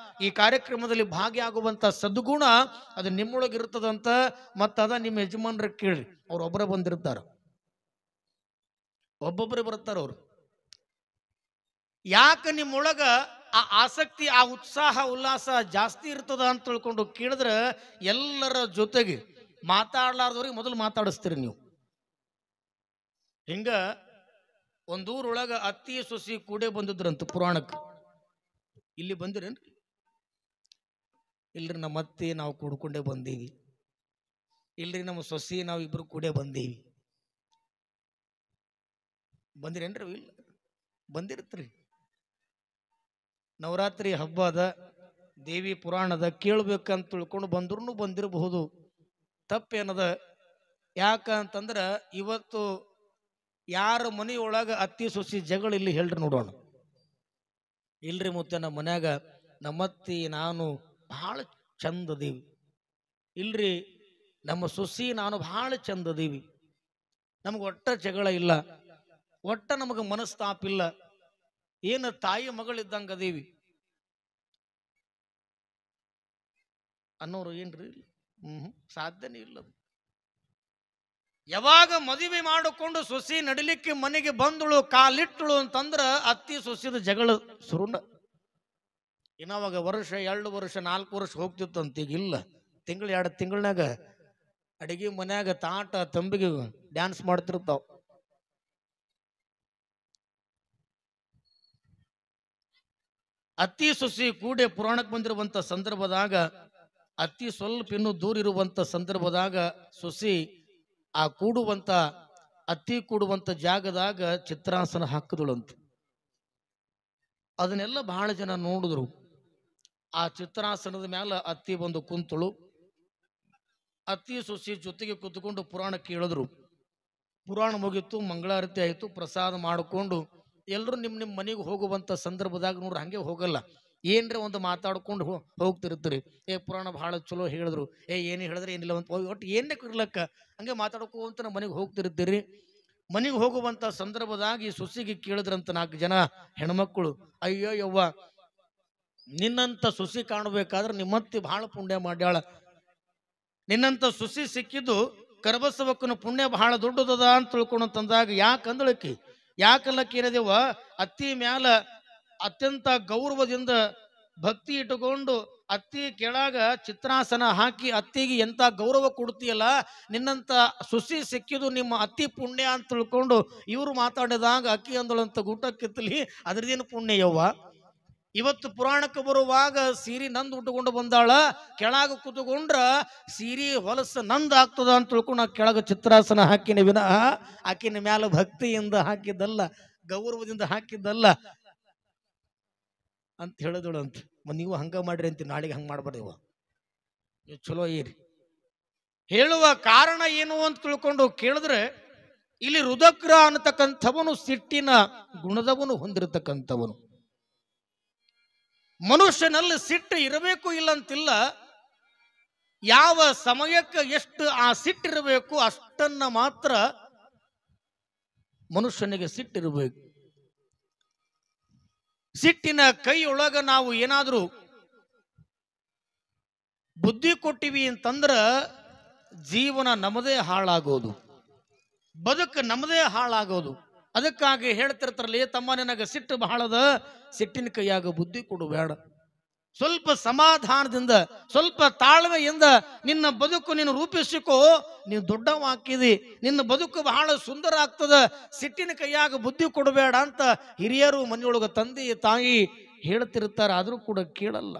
ಈ ಕಾರ್ಯಕ್ರಮದಲ್ಲಿ ಭಾಗಿಯಾಗುವಂತ ಸದ್ಗುಣ ಅದು ನಿಮ್ಮೊಳಗಿರ್ತದಂತ. ಮತ್ತದ ನಿಮ್ಮ ಯಜಮಾನ್ರ ಕೇಳ್ರಿ, ಅವ್ರು ಒಬ್ಬರೇ ಬಂದಿರ್ತಾರ, ಒಬ್ಬೊಬ್ಬರೇ ಬರ್ತಾರ. ಅವ್ರು ಯಾಕೆ ನಿಮ್ಮೊಳಗ ಆ ಆಸಕ್ತಿ, ಆ ಉತ್ಸಾಹ, ಉಲ್ಲಾಸ ಜಾಸ್ತಿ ಇರ್ತದ ಅಂತ ತಿಳ್ಕೊಂಡು ಕೇಳಿದ್ರೆ ಎಲ್ಲರ ಜೊತೆಗೆ ಮಾತಾಡ್ಲಾರ್ದವ್ರಿಗೆ ಮೊದಲು ಮಾತಾಡಿಸ್ತೀರಿ ನೀವು. ಹಿಂಗ ಒಂದೂರೊಳಗ ಅತ್ತಿ ಸೊಸಿ ಕೂಡೇ ಬಂದಿದ್ರಂತ ಪುರಾಣಕ್ಕೆ. ಇಲ್ಲಿ ಬಂದಿರೇನ್ರಿ? ಇಲ್ರಿ ನಮ್ಮ ಅತ್ತಿ ನಾವು ಕೂಡ್ಕೊಂಡೇ ಬಂದೀವಿ. ಇಲ್ರಿ ನಮ್ಮ ಸೊಸಿ ನಾವು ಇಬ್ರು ಕೂಡೇ ಬಂದೀವಿ. ಬಂದಿರೇನ್ರಿ? ಇಲ್ಲ ಬಂದಿರ್ತ್ರಿ. ನವರಾತ್ರಿ ಹಬ್ಬದ ದೇವಿ ಪುರಾಣದ ಕೇಳಬೇಕಂತ ತಿಳ್ಕೊಂಡು ಬಂದ್ರೂ ಬಂದಿರಬಹುದು, ತಪ್ಪೇನದ. ಯಾಕ ಅಂತಂದ್ರ ಇವತ್ತು ಯಾರ ಮನೆಯೊಳಗ ಅತ್ತಿ ಸೊಸಿ ಜಗಳ ಇಲ್ಲಿ ಹೇಳ್ರಿ ನೋಡೋಣ. ಇಲ್ರಿ ಮುತ್ತೆ ನಮ್ಮ ಮನ್ಯಾಗ ನಮ್ಮತ್ತಿ ನಾನು ಬಹಳ ಚಂದದೀವಿ. ಇಲ್ರಿ ನಮ್ಮ ಸೊಸಿ ನಾನು ಬಹಳ ಚಂದದೀವಿ. ನಮ್ಗೆ ಒಟ್ಟ ಜಗಳ ಇಲ್ಲ, ಒಟ್ಟ ನಮಗೆ ಮನಸ್ತಾಪ ಇಲ್ಲ, ಏನು ತಾಯಿ ಮಗಳಿದ್ದಂಗ ಅದೀವಿ ಅನ್ನೋರು ಏನ್ರಿ? ಸಾಧ್ಯನೇ ಇಲ್ಲ. ಯಾವಾಗ ಮದುವೆ ಮಾಡಿಕೊಂಡು ಸೊಸಿ ನಡಿಲಿಕ್ಕೆ ಮನೆಗೆ ಬಂದಳು, ಕಾಲಿಟ್ಟಳು ಅಂತಂದ್ರ ಅತ್ತಿ ಸೊಸಿದ ಜಗಳ ಶುರುನ. ಇನ್ನಾವಾಗ ವರ್ಷ 2 ವರ್ಷ 4 ವರ್ಷ ಹೋಗ್ತಿತ್ತಂತ. ಈಗ ಇಲ್ಲ, ತಿಂಗಳು 2 ತಿಂಗಳನಾಗ ಅಡಿಗೆ ಮನ್ಯಾಗ ತಾಟ ತಂಬಿಗೆ ಡ್ಯಾನ್ಸ್ ಮಾಡ್ತಿರ್ತಾವ. ಅತ್ತಿ ಸೊಸಿ ಕೂಡೆ ಪುರಾಣಕ್ಕೆ ಬಂದಿರುವಂತ ಸಂದರ್ಭದಾಗ, ಅತ್ತಿ ಸ್ವಲ್ಪ ಇನ್ನೂ ದೂರ ಇರುವಂತ ಸಂದರ್ಭದಾಗ ಸೊಸಿ ಆ ಕೂಡುವಂತ, ಅತ್ತಿ ಕೂಡುವಂತ ಜಾಗದಾಗ ಚಿತ್ರಾಸನ ಹಾಕಿದಳಂತ. ಅದನ್ನೆಲ್ಲ ಬಹಳ ಜನ ನೋಡಿದ್ರು. ಆ ಚಿತ್ರಾಸನದ ಮೇಲೆ ಅತ್ತಿ ಬಂದು ಕುಂತಳು. ಅತ್ತಿ ಸೊಸಿ ಜೊತೆಗೆ ಕೂತ್ಕೊಂಡು ಪುರಾಣ ಕೇಳಿದ್ರು. ಪುರಾಣ ಮುಗಿತು, ಮಂಗಳಾರತಿ ಆಯಿತು, ಪ್ರಸಾದ ಮಾಡಿಕೊಂಡು ಎಲ್ಲರೂ ನಿಮ್ಮ ಮನೆಗೆ ಹೋಗುವಂತ ಸಂದರ್ಭದಾಗ ನೋಡ್ರಿ ಹಂಗೆ ಹೋಗಲ್ಲ, ಏನ್ರ ಒಂದು ಮಾತಾಡ್ಕೊಂಡು ಹೋಗ್ತಿರ್ತೀರಿ. ಏ ಪುರಾಣ ಬಹಳ ಚಲೋ ಹೇಳಿದ್ರು, ಏನು ಹೇಳಿದ್ರೆ ಏನಿಲ್ಲ ಅಂತ ಒಟ್ಟು ಏನೇ ಇರ್ಲಕ್ಕ ಹಂಗೆ ಮಾತಾಡ್ಕೊಂತ ನಮ್ಮ ಮನೆಗೆ ಹೋಗ್ತಿರ್ತೀರಿ. ಮನೆಗೆ ಹೋಗುವಂತ ಸಂದರ್ಭದಾಗ ಈ ಸೊಸಿಗೆ ಕೇಳಿದ್ರಂತ 4 ಜನ ಹೆಣ್ಮಕ್ಳು, ಅಯ್ಯೋ ಯವ್ವ ನಿನ್ನಂತ ಸೊಸಿ ಕಾಣಬೇಕಾದ್ರೆ ನಿಮ್ಮತ್ತಿ ಬಹಳ ಪುಣ್ಯ ಮಾಡ್ಯಾಳ. ನಿನ್ನಂತ ಸೊಸಿ ಸಿಕ್ಕಿದ್ದು ಕರಬಸವಕ್ಕನ ಪುಣ್ಯ ಬಹಳ ದೊಡ್ಡದದ ಅಂತ ತಿಳ್ಕೊಂಡು ತಂದಾಗ, ಯಾಕಂದಳಕಿ ಯಾಕಲ್ಲಕ್ಕಿ ಏನದೇವ ಅತ್ತಿ ಮ್ಯಾಲ ಅತ್ಯಂತ ಗೌರವದಿಂದ ಭಕ್ತಿ ಇಟ್ಟುಕೊಂಡು ಅತ್ತಿ ಕೆಳಗ ಚಿತ್ರಾಸನ ಹಾಕಿ ಅತ್ತಿಗೆ ಎಂತ ಗೌರವ ಕೊಡ್ತೀಯಲ್ಲ, ನಿನ್ನಂತ ಸುಸಿ ಸಿಕ್ಕಿದು ನಿಮ್ಮ ಅತ್ತಿ ಪುಣ್ಯ ಅಂತ ತಿಳ್ಕೊಂಡು ಇವರು ಮಾತಾಡಿದಾಗ ಅಕ್ಕಿ ಅಂದಳಂತ ಊಟಕ್ಕಿತ್ತಲಿ ಅದ್ರದೇನು ಪುಣ್ಯ ಯವ್ವ. ಇವತ್ತು ಪುರಾಣಕ್ಕೆ ಬರುವಾಗ ಸೀರೆ ನಂದು ಉಟ್ಟುಕೊಂಡು ಬಂದಾಳ, ಕೆಳಗ ಕೂತ್ಕೊಂಡ್ರ ಸೀರೆ ಹೊಲಸ ನಂದು ಆಗ್ತದ ಅಂತ ತಿಳ್ಕೊಂಡು ಕೆಳಗ ಚಿತ್ರಾಸನ ಹಾಕಿನ ವಿನಃ ಆಕಿನ ಮ್ಯಾಲ ಭಕ್ತಿಯಿಂದ ಹಾಕಿದ್ದಲ್ಲ, ಗೌರವದಿಂದ ಹಾಕಿದ್ದಲ್ಲ ಅಂತ ಹೇಳಿದಳು. ಅಂತ ನೀವು ಹಂಗ ಮಾಡ್ರಿ ಅಂತ ನಾಳೆಗೆ ಹಂಗೆ ಮಾಡ್ಬಾರ್ದಿವ. ನೀವು ಚಲೋ ಇರಿ. ಹೇಳುವ ಕಾರಣ ಏನು ಅಂತ ತಿಳ್ಕೊಂಡು ಕೇಳಿದ್ರೆ, ಇಲ್ಲಿ ರುದಕ್ರ ಅನ್ನತಕ್ಕಂಥವನು ಸಿಟ್ಟಿನ ಗುಣದವನು ಹೊಂದಿರತಕ್ಕಂಥವನು. ಮನುಷ್ಯನಲ್ಲಿ ಸಿಟ್ಟು ಇರಬೇಕು ಇಲ್ಲಂತಿಲ್ಲ, ಯಾವ ಸಮಯಕ್ಕೆ ಎಷ್ಟು ಆ ಸಿಟ್ಟಿರಬೇಕು ಅಷ್ಟನ್ನ ಮಾತ್ರ ಮನುಷ್ಯನಿಗೆ ಸಿಟ್ಟಿರಬೇಕು. ಸಿಟ್ಟಿನ ಕೈಯೊಳಗ ನಾವು ಏನಾದರೂ ಬುದ್ಧಿ ಕೊಟ್ಟಿವಿ ಅಂತಂದ್ರ ಜೀವನ ನಮ್ಮದೇ ಹಾಳಾಗೋದು, ಬದುಕು ನಮ್ಮದೇ ಹಾಳಾಗೋದು. ಅದಕ್ಕಾಗಿ ಹೇಳ್ತಿರ್ತಾರಲ್ಲ, ತಮ್ಮ ನಿನಗೆ ಸಿಟ್ಟು ಬಹಳದ, ಸಿಟ್ಟಿನ ಕೈಯಾಗ ಬುದ್ಧಿ ಕೊಡಬೇಡ. ಸ್ವಲ್ಪ ಸಮಾಧಾನದಿಂದ, ಸ್ವಲ್ಪ ತಾಳ್ಮೆಯಿಂದ ನಿನ್ನ ಬದುಕು ನೀನು ರೂಪಿಸಿಕೋ. ನೀನು ದೊಡ್ಡವಾಕಿದಿ, ನಿನ್ನ ಬದುಕು ಬಹಳ ಸುಂದರ ಆಗ್ತದ. ಸಿಟ್ಟಿನ ಕೈಯಾಗ ಬುದ್ಧಿ ಕೊಡಬೇಡ ಅಂತ ಹಿರಿಯರು ಮನೆಯೊಳಗ ತಂದೆ ತಾಯಿ ಹೇಳ್ತಿರ್ತಾರೆ. ಆದರೂ ಕೂಡ ಕೇಳಲ್ಲ.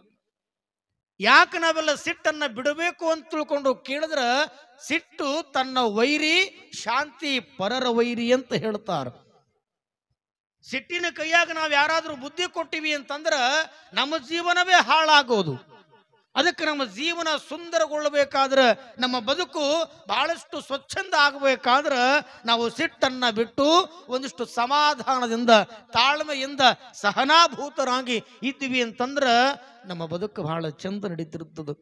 ಯಾಕೆ ನಾವೆಲ್ಲ ಸಿಟ್ಟನ್ನ ಬಿಡಬೇಕು ಅಂತ ತಿಳ್ಕೊಂಡು ಕೇಳಿದ್ರ, ಸಿಟ್ಟು ತನ್ನ ವೈರಿ, ಶಾಂತಿ ಪರರ ವೈರಿ ಅಂತ ಹೇಳ್ತಾರ. ಸಿಟ್ಟಿನ ಕೈಯಾಗ ನಾವು ಯಾರಾದ್ರೂ ಬುದ್ಧಿ ಕೊಟ್ಟಿವಿ ಅಂತಂದ್ರ ನಮ್ಮ ಜೀವನವೇ ಹಾಳಾಗೋದು. ಅದಕ್ಕೆ ನಮ್ಮ ಜೀವನ ಸುಂದರಗೊಳ್ಳಬೇಕಾದ್ರೆ, ನಮ್ಮ ಬದುಕು ಬಹಳಷ್ಟು ಸ್ವಚ್ಛಂದ ಆಗಬೇಕಾದ್ರೆ ನಾವು ಸಿಟ್ಟನ್ನ ಬಿಟ್ಟು ಒಂದಿಷ್ಟು ಸಮಾಧಾನದಿಂದ, ತಾಳ್ಮೆಯಿಂದ, ಸಹನಾಭೂತರಾಗಿ ಇದ್ದೀವಿ ಅಂತಂದ್ರ ನಮ್ಮ ಬದುಕು ಬಹಳ ಚಂದ ನಡೀತಿರ್ತದೆ.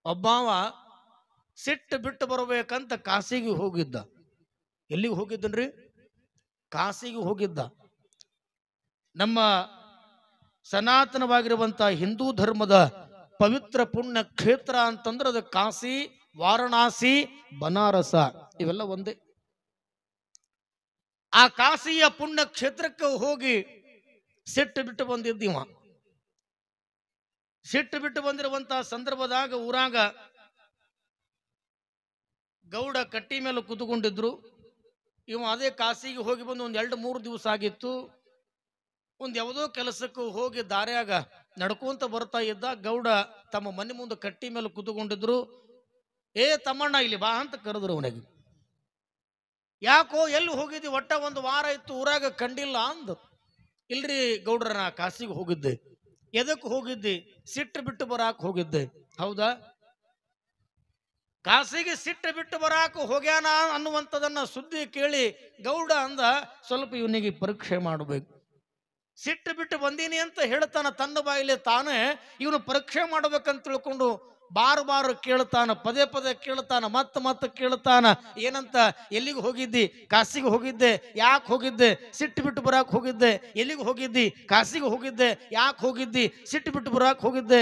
ಒಬ್ಬವ ಸಿಟ್ಟು ಬಿಟ್ಟು ಬರಬೇಕಂತ ಕಾಶಿಗೆ ಹೋಗಿದ್ದ. ಎಲ್ಲಿಗೆ ಹೋಗಿದ್ದನ್ರಿ? ಕಾಶಿಗೆ ಹೋಗಿದ್ದ. ನಮ್ಮ ಸನಾತನವಾಗಿರುವಂತ ಹಿಂದೂ ಧರ್ಮದ ಪವಿತ್ರ ಪುಣ್ಯ ಕ್ಷೇತ್ರ ಅಂತಂದ್ರೆ ಅದು ಕಾಶಿ, ವಾರಣಾಸಿ, ಬನಾರಸ ಇವೆಲ್ಲ ಒಂದೇ. ಆ ಕಾಶಿಯ ಪುಣ್ಯ ಕ್ಷೇತ್ರಕ್ಕೆ ಹೋಗಿ ಸಿಟ್ಟು ಬಿಟ್ಟು ಬಂದಿದ್ದೀವ. ಸಿಟ್ಟು ಬಿಟ್ಟು ಬಂದಿರುವಂತಹ ಸಂದರ್ಭದಾಗ ಊರಾಗ ಗೌಡ ಕಟ್ಟಿ ಮೇಲೆ ಕೂತ್ಕೊಂಡಿದ್ರು. ಇವ ಅದೇ ಕಾಶಿಗೆ ಹೋಗಿ ಬಂದು ಒಂದ್ 2-3 ದಿವಸ ಆಗಿತ್ತು. ಒಂದ್ ಯಾವುದೋ ಕೆಲಸಕ್ಕೂ ಹೋಗಿ ದಾರ್ಯಾಗ ನಡ್ಕೊಂತ ಬರ್ತಾ ಇದ್ದ. ಗೌಡ ತಮ್ಮ ಮನೆ ಮುಂದೆ ಕಟ್ಟಿ ಮೇಲೆ ಕೂತ್ಕೊಂಡಿದ್ರು. ಏ ತಮ್ಮಣ್ಣ ಇಲ್ಲಿ ಬಾ ಅಂತ ಕರೆದ್ರು ಅವನಿಗೆ. ಯಾಕೋ ಎಲ್ಲಿ ಹೋಗಿದ್ದಿ? ಒಟ್ಟ 1 ವಾರ ಇತ್ತು ಊರಾಗ ಕಂಡಿಲ್ಲ ಅಂದ. ಇಲ್ರಿ ಗೌಡ್ರ, ನಾ ಕಾಶಿಗೆ ಹೋಗಿದ್ದೆ. ಎದಕ್ಕೆ ಹೋಗಿದ್ದಿ? ಸಿಟ್ಟು ಬಿಟ್ಟು ಬರಾಕ್ ಹೋಗಿದ್ದೆ. ಹೌದಾ? ಕಾಶಿಗೆ ಸಿಟ್ಟು ಬಿಟ್ಟು ಬರಾಕ ಹೋಗ್ಯಾನ ಅನ್ನುವಂಥದನ್ನ ಸುದ್ದಿ ಕೇಳಿ ಗೌಡ ಅಂದ, ಸ್ವಲ್ಪ ಇವನಿಗೆ ಪರೀಕ್ಷೆ ಮಾಡಬೇಕು. ಸಿಟ್ಟು ಬಿಟ್ಟು ಬಂದೀನಿ ಅಂತ ಹೇಳ್ತಾನ ತನ್ನ ಬಾಯಿಲೆ ತಾನೇ. ಇವನು ಪರೀಕ್ಷೆ ಮಾಡ್ಬೇಕಂತ ತಿಳ್ಕೊಂಡು ಬಾರು ಕೇಳ್ತಾನ, ಪದೇ ಪದೇ ಕೇಳ್ತಾನ, ಮತ್ತೆ ಕೇಳ್ತಾನ. ಏನಂತ? ಎಲ್ಲಿಗೆ ಹೋಗಿದ್ದಿ? ಕಾಶಿಗೆ ಹೋಗಿದ್ದೆ. ಯಾಕೆ ಹೋಗಿದ್ದೆ? ಸಿಟ್ಟು ಬಿಟ್ಟು ಬರಾಕ್ ಹೋಗಿದ್ದೆ. ಎಲ್ಲಿಗೆ ಹೋಗಿದ್ದಿ? ಕಾಶಿಗೆ ಹೋಗಿದ್ದೆ. ಯಾಕೆ ಹೋಗಿದ್ದಿ? ಸಿಟ್ಟು ಬಿಟ್ಟು ಬರಾಕ್ ಹೋಗಿದ್ದೆ.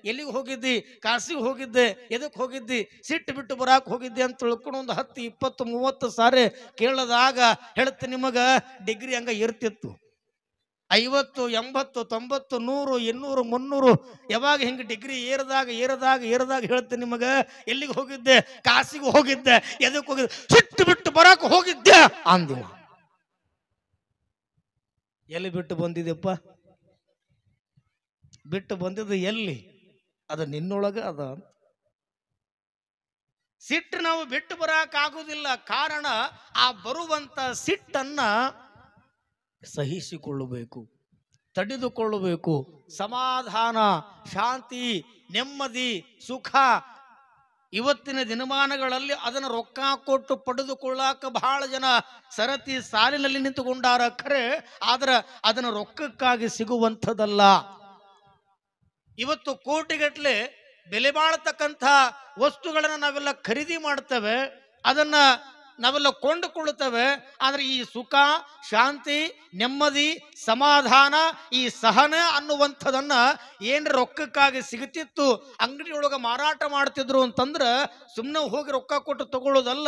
ಎಲ್ಲಿಗೆ ಹೋಗಿದ್ದಿ? ಕಾಶಿಗೆ ಹೋಗಿದ್ದೆ. ಎದಕ್ಕೆ ಹೋಗಿದ್ದಿ? ಸಿಟ್ಟು ಬಿಟ್ಟು ಬರಾಕ್ ಹೋಗಿದ್ದೆ ಅಂತ ತಿಳ್ಕೊಂಡು ಒಂದು 10, 20, 30 ಸಾರಿ ಕೇಳದಾಗ ಹೇಳ್ತೀನಿ ನಿಮಗ ಡಿಗ್ರಿ ಹಂಗ ಇರ್ತಿತ್ತು. 50, 80, 90, 100, 200, 300 ಯಾವಾಗ ಹಿಂಗೆ ಡಿಗ್ರಿ ಏರದಾಗ ಹೇಳ್ತೀನಿ ನಿಮಗ, ಎಲ್ಲಿಗೆ ಹೋಗಿದ್ದೆ? ಕಾಶಿಗೆ ಹೋಗಿದ್ದೆ. ಎದಕ್ಕೆ ಹೋಗಿದ್ದೆ? ಸಿಟ್ಟು ಬಿಟ್ಟು ಬರಾಕ್ ಹೋಗಿದ್ದೆ ಅಂದಿವ. ಎಲ್ಲಿ ಬಿಟ್ಟು ಬಂದಿದ್ದೆಪ್ಪ? ಬಿಟ್ಟು ಬಂದಿದ್ದು ಎಲ್ಲಿ? ಅದು ನಿನ್ನೊಳಗ ಅದ. ಸಿಟ್ಟು ನಾವು ಬಿಟ್ಟು ಬರಾಕ್ ಆಗುದಿಲ್ಲ. ಕಾರಣ ಆ ಬರುವಂತ ಸಿಟ್ಟನ್ನ ಸಹಿಸಿಕೊಳ್ಳಬೇಕು, ತಡೆದುಕೊಳ್ಳಬೇಕು. ಸಮಾಧಾನ, ಶಾಂತಿ, ನೆಮ್ಮದಿ, ಸುಖ ಇವತ್ತಿನ ದಿನಮಾನಗಳಲ್ಲಿ ಅದನ್ನು ರೊಕ್ಕ ಕೊಟ್ಟು ಪಡೆದುಕೊಳ್ಳಾಕ ಬಹಳ ಜನ ಸರತಿ ಸಾಲಿನಲ್ಲಿ ನಿಂತುಕೊಂಡಾರ ಖರೆ. ಆದ್ರೆ ಅದನ್ನು ರೊಕ್ಕಕ್ಕಾಗಿ ಸಿಗುವಂಥದ್ದಲ್ಲ. ಇವತ್ತು ಕೋಟಿಗಟ್ಟಲೆ ಬೆಲೆ ಬಾಳತಕ್ಕಂಥ ವಸ್ತುಗಳನ್ನ ನಾವೆಲ್ಲ ಖರೀದಿ ಮಾಡ್ತೇವೆ, ಅದನ್ನ ನಾವೆಲ್ಲ ಕೊಂಡುಕೊಳ್ಳುತ್ತೇವೆ. ಆದರೆ ಈ ಸುಖ, ಶಾಂತಿ, ನೆಮ್ಮದಿ, ಸಮಾಧಾನ, ಈ ಸಹನೆ ಅನ್ನುವಂಥದನ್ನ ಏನ್ ರೊಕ್ಕಕ್ಕಾಗಿ ಸಿಗುತ್ತಿತ್ತು, ಅಂಗಡಿಯೊಳಗೆ ಮಾರಾಟ ಮಾಡ್ತಿದ್ರು ಅಂತಂದ್ರ ಸುಮ್ಮನೆ ಹೋಗಿ ರೊಕ್ಕ ಕೊಟ್ಟು ತಗೊಳ್ಳೋದಲ್ಲ,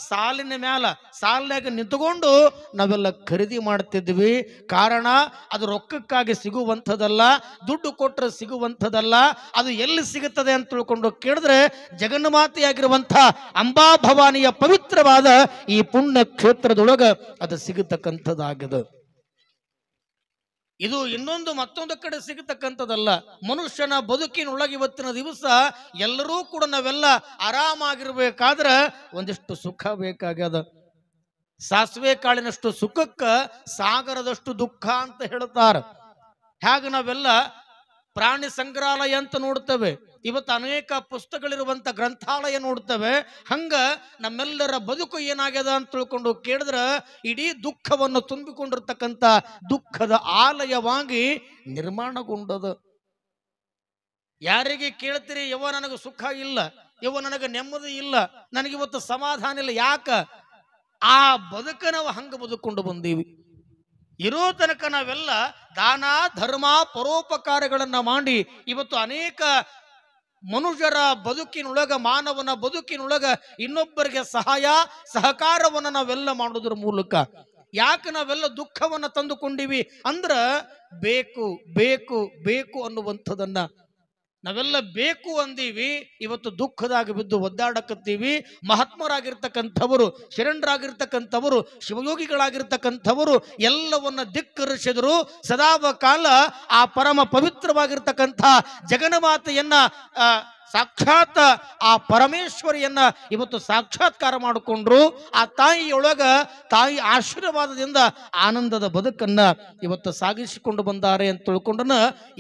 ಸಾಲಿನ ಮ್ಯಾಲ ಸಾಲಿನಾಗ ನಿಂತುಕೊಂಡು ನಾವೆಲ್ಲ ಖರೀದಿ ಮಾಡ್ತಿದ್ವಿ. ಕಾರಣ ಅದು ರೊಕ್ಕಕ್ಕಾಗಿ ಸಿಗುವಂಥದ್ದಲ್ಲ, ದುಡ್ಡು ಕೊಟ್ಟರೆ ಸಿಗುವಂಥದ್ದಲ್ಲ. ಅದು ಎಲ್ಲಿ ಸಿಗುತ್ತದೆ ಅಂತ ತಿಳ್ಕೊಂಡು ಕೇಳಿದ್ರೆ ಜಗನ್ಮಾತೆಯಾಗಿರುವಂಥ ಅಂಬಾ ಭವಾನಿಯ ಪವಿತ್ರವಾದ ಈ ಪುಣ್ಯ ಕ್ಷೇತ್ರದೊಳಗ ಅದು ಸಿಗತಕ್ಕಂಥದ್ದಾಗಿದೆ. ಇದು ಮತ್ತೊಂದು ಕಡೆ ಸಿಗತಕ್ಕಂಥದ್ದಲ್ಲ. ಮನುಷ್ಯನ ಬದುಕಿನೊಳಗೆ ಇವತ್ತಿನ ದಿವಸ ಎಲ್ಲರೂ ಕೂಡ ನಾವೆಲ್ಲ ಆರಾಮಾಗಿರ್ಬೇಕಾದ್ರೆ ಒಂದಿಷ್ಟು ಸುಖ ಬೇಕಾಗ್ಯದ. ಸಾಸಿವೆ ಕಾಳಿನಷ್ಟು ಸುಖಕ್ಕ ಸಾಗರದಷ್ಟು ದುಃಖ ಅಂತ ಹೇಳ್ತಾರ. ಹಾಗೆ ನಾವೆಲ್ಲ ಪ್ರಾಣಿ ಸಂಗ್ರಹಾಲಯ ಅಂತ ನೋಡ್ತೇವೆ. ಇವತ್ತು ಅನೇಕ ಪುಸ್ತಕಗಳಿರುವಂತ ಗ್ರಂಥಾಲಯ ನೋಡ್ತೇವೆ. ಹಂಗ ನಮ್ಮೆಲ್ಲರ ಬದುಕು ಏನಾಗ್ಯದ ಅಂತ ತಿಳ್ಕೊಂಡು ಕೇಳಿದ್ರ ಇಡೀ ದುಃಖವನ್ನು ತುಂಬಿಕೊಂಡಿರ್ತಕ್ಕಂಥ ದುಃಖದ ಆಲಯವಾಗಿ ನಿರ್ಮಾಣಗೊಂಡದ. ಯಾರಿಗೆ ಕೇಳ್ತೀರಿ, ಯವ್ವ ನನಗೆ ಸುಖ ಇಲ್ಲ, ಯವ್ವ ನನಗೆ ನೆಮ್ಮದಿ ಇಲ್ಲ, ನನಗಿವತ್ತು ಸಮಾಧಾನ ಇಲ್ಲ, ಯಾಕ? ಆ ಬದುಕ ನಾವು ಹಂಗ ಬದುಕೊಂಡು ಬಂದೀವಿ. ಇರೋ ತನಕ ನಾವೆಲ್ಲ ದಾನ ಧರ್ಮ ಪರೋಪಕಾರಗಳನ್ನ ಮಾಡಿ ಇವತ್ತು ಅನೇಕ ಮನುಷ್ಯರ ಬದುಕಿನೊಳಗ, ಮಾನವನ ಬದುಕಿನೊಳಗ ಇನ್ನೊಬ್ಬರಿಗೆ ಸಹಾಯ ಸಹಕಾರವನ್ನ ನಾವೆಲ್ಲ ಮಾಡೋದ್ರ ಮೂಲಕ ಯಾಕೆ ನಾವೆಲ್ಲ ದುಃಖವನ್ನ ತಂದುಕೊಂಡಿವಿ ಅಂದ್ರ ಬೇಕು ಬೇಕು ಬೇಕು ಅನ್ನುವಂಥದನ್ನ ನಾವೆಲ್ಲ ಬೇಕು ಅಂದೀವಿ. ಇವತ್ತು ದುಃಖದಾಗ ಬಿದ್ದು ಒದ್ದಾಡಕತ್ತೀವಿ. ಮಹಾತ್ಮರಾಗಿರ್ತಕ್ಕಂಥವರು, ಶರಣರಾಗಿರ್ತಕ್ಕಂಥವರು, ಶಿವಯೋಗಿಗಳಾಗಿರ್ತಕ್ಕಂಥವರು ಎಲ್ಲವನ್ನ ಧಿಕ್ಕರಿಸಿದರು. ಸದಾವ ಕಾಲ ಆ ಪರಮ ಪವಿತ್ರವಾಗಿರ್ತಕ್ಕಂಥ ಜಗನ್ಮಾತೆಯನ್ನ ಸಾಕ್ಷಾತ್ ಆ ಪರಮೇಶ್ವರಿಯನ್ನ ಇವತ್ತು ಸಾಕ್ಷಾತ್ಕಾರ ಮಾಡಿಕೊಂಡ್ರು. ಆ ತಾಯಿಯೊಳಗ ತಾಯಿ ಆಶೀರ್ವಾದದಿಂದ ಆನಂದದ ಬದುಕನ್ನ ಇವತ್ತು ಸಾಗಿಸಿಕೊಂಡು ಬಂದಾರೆ ಅಂತ ತಿಳ್ಕೊಂಡನ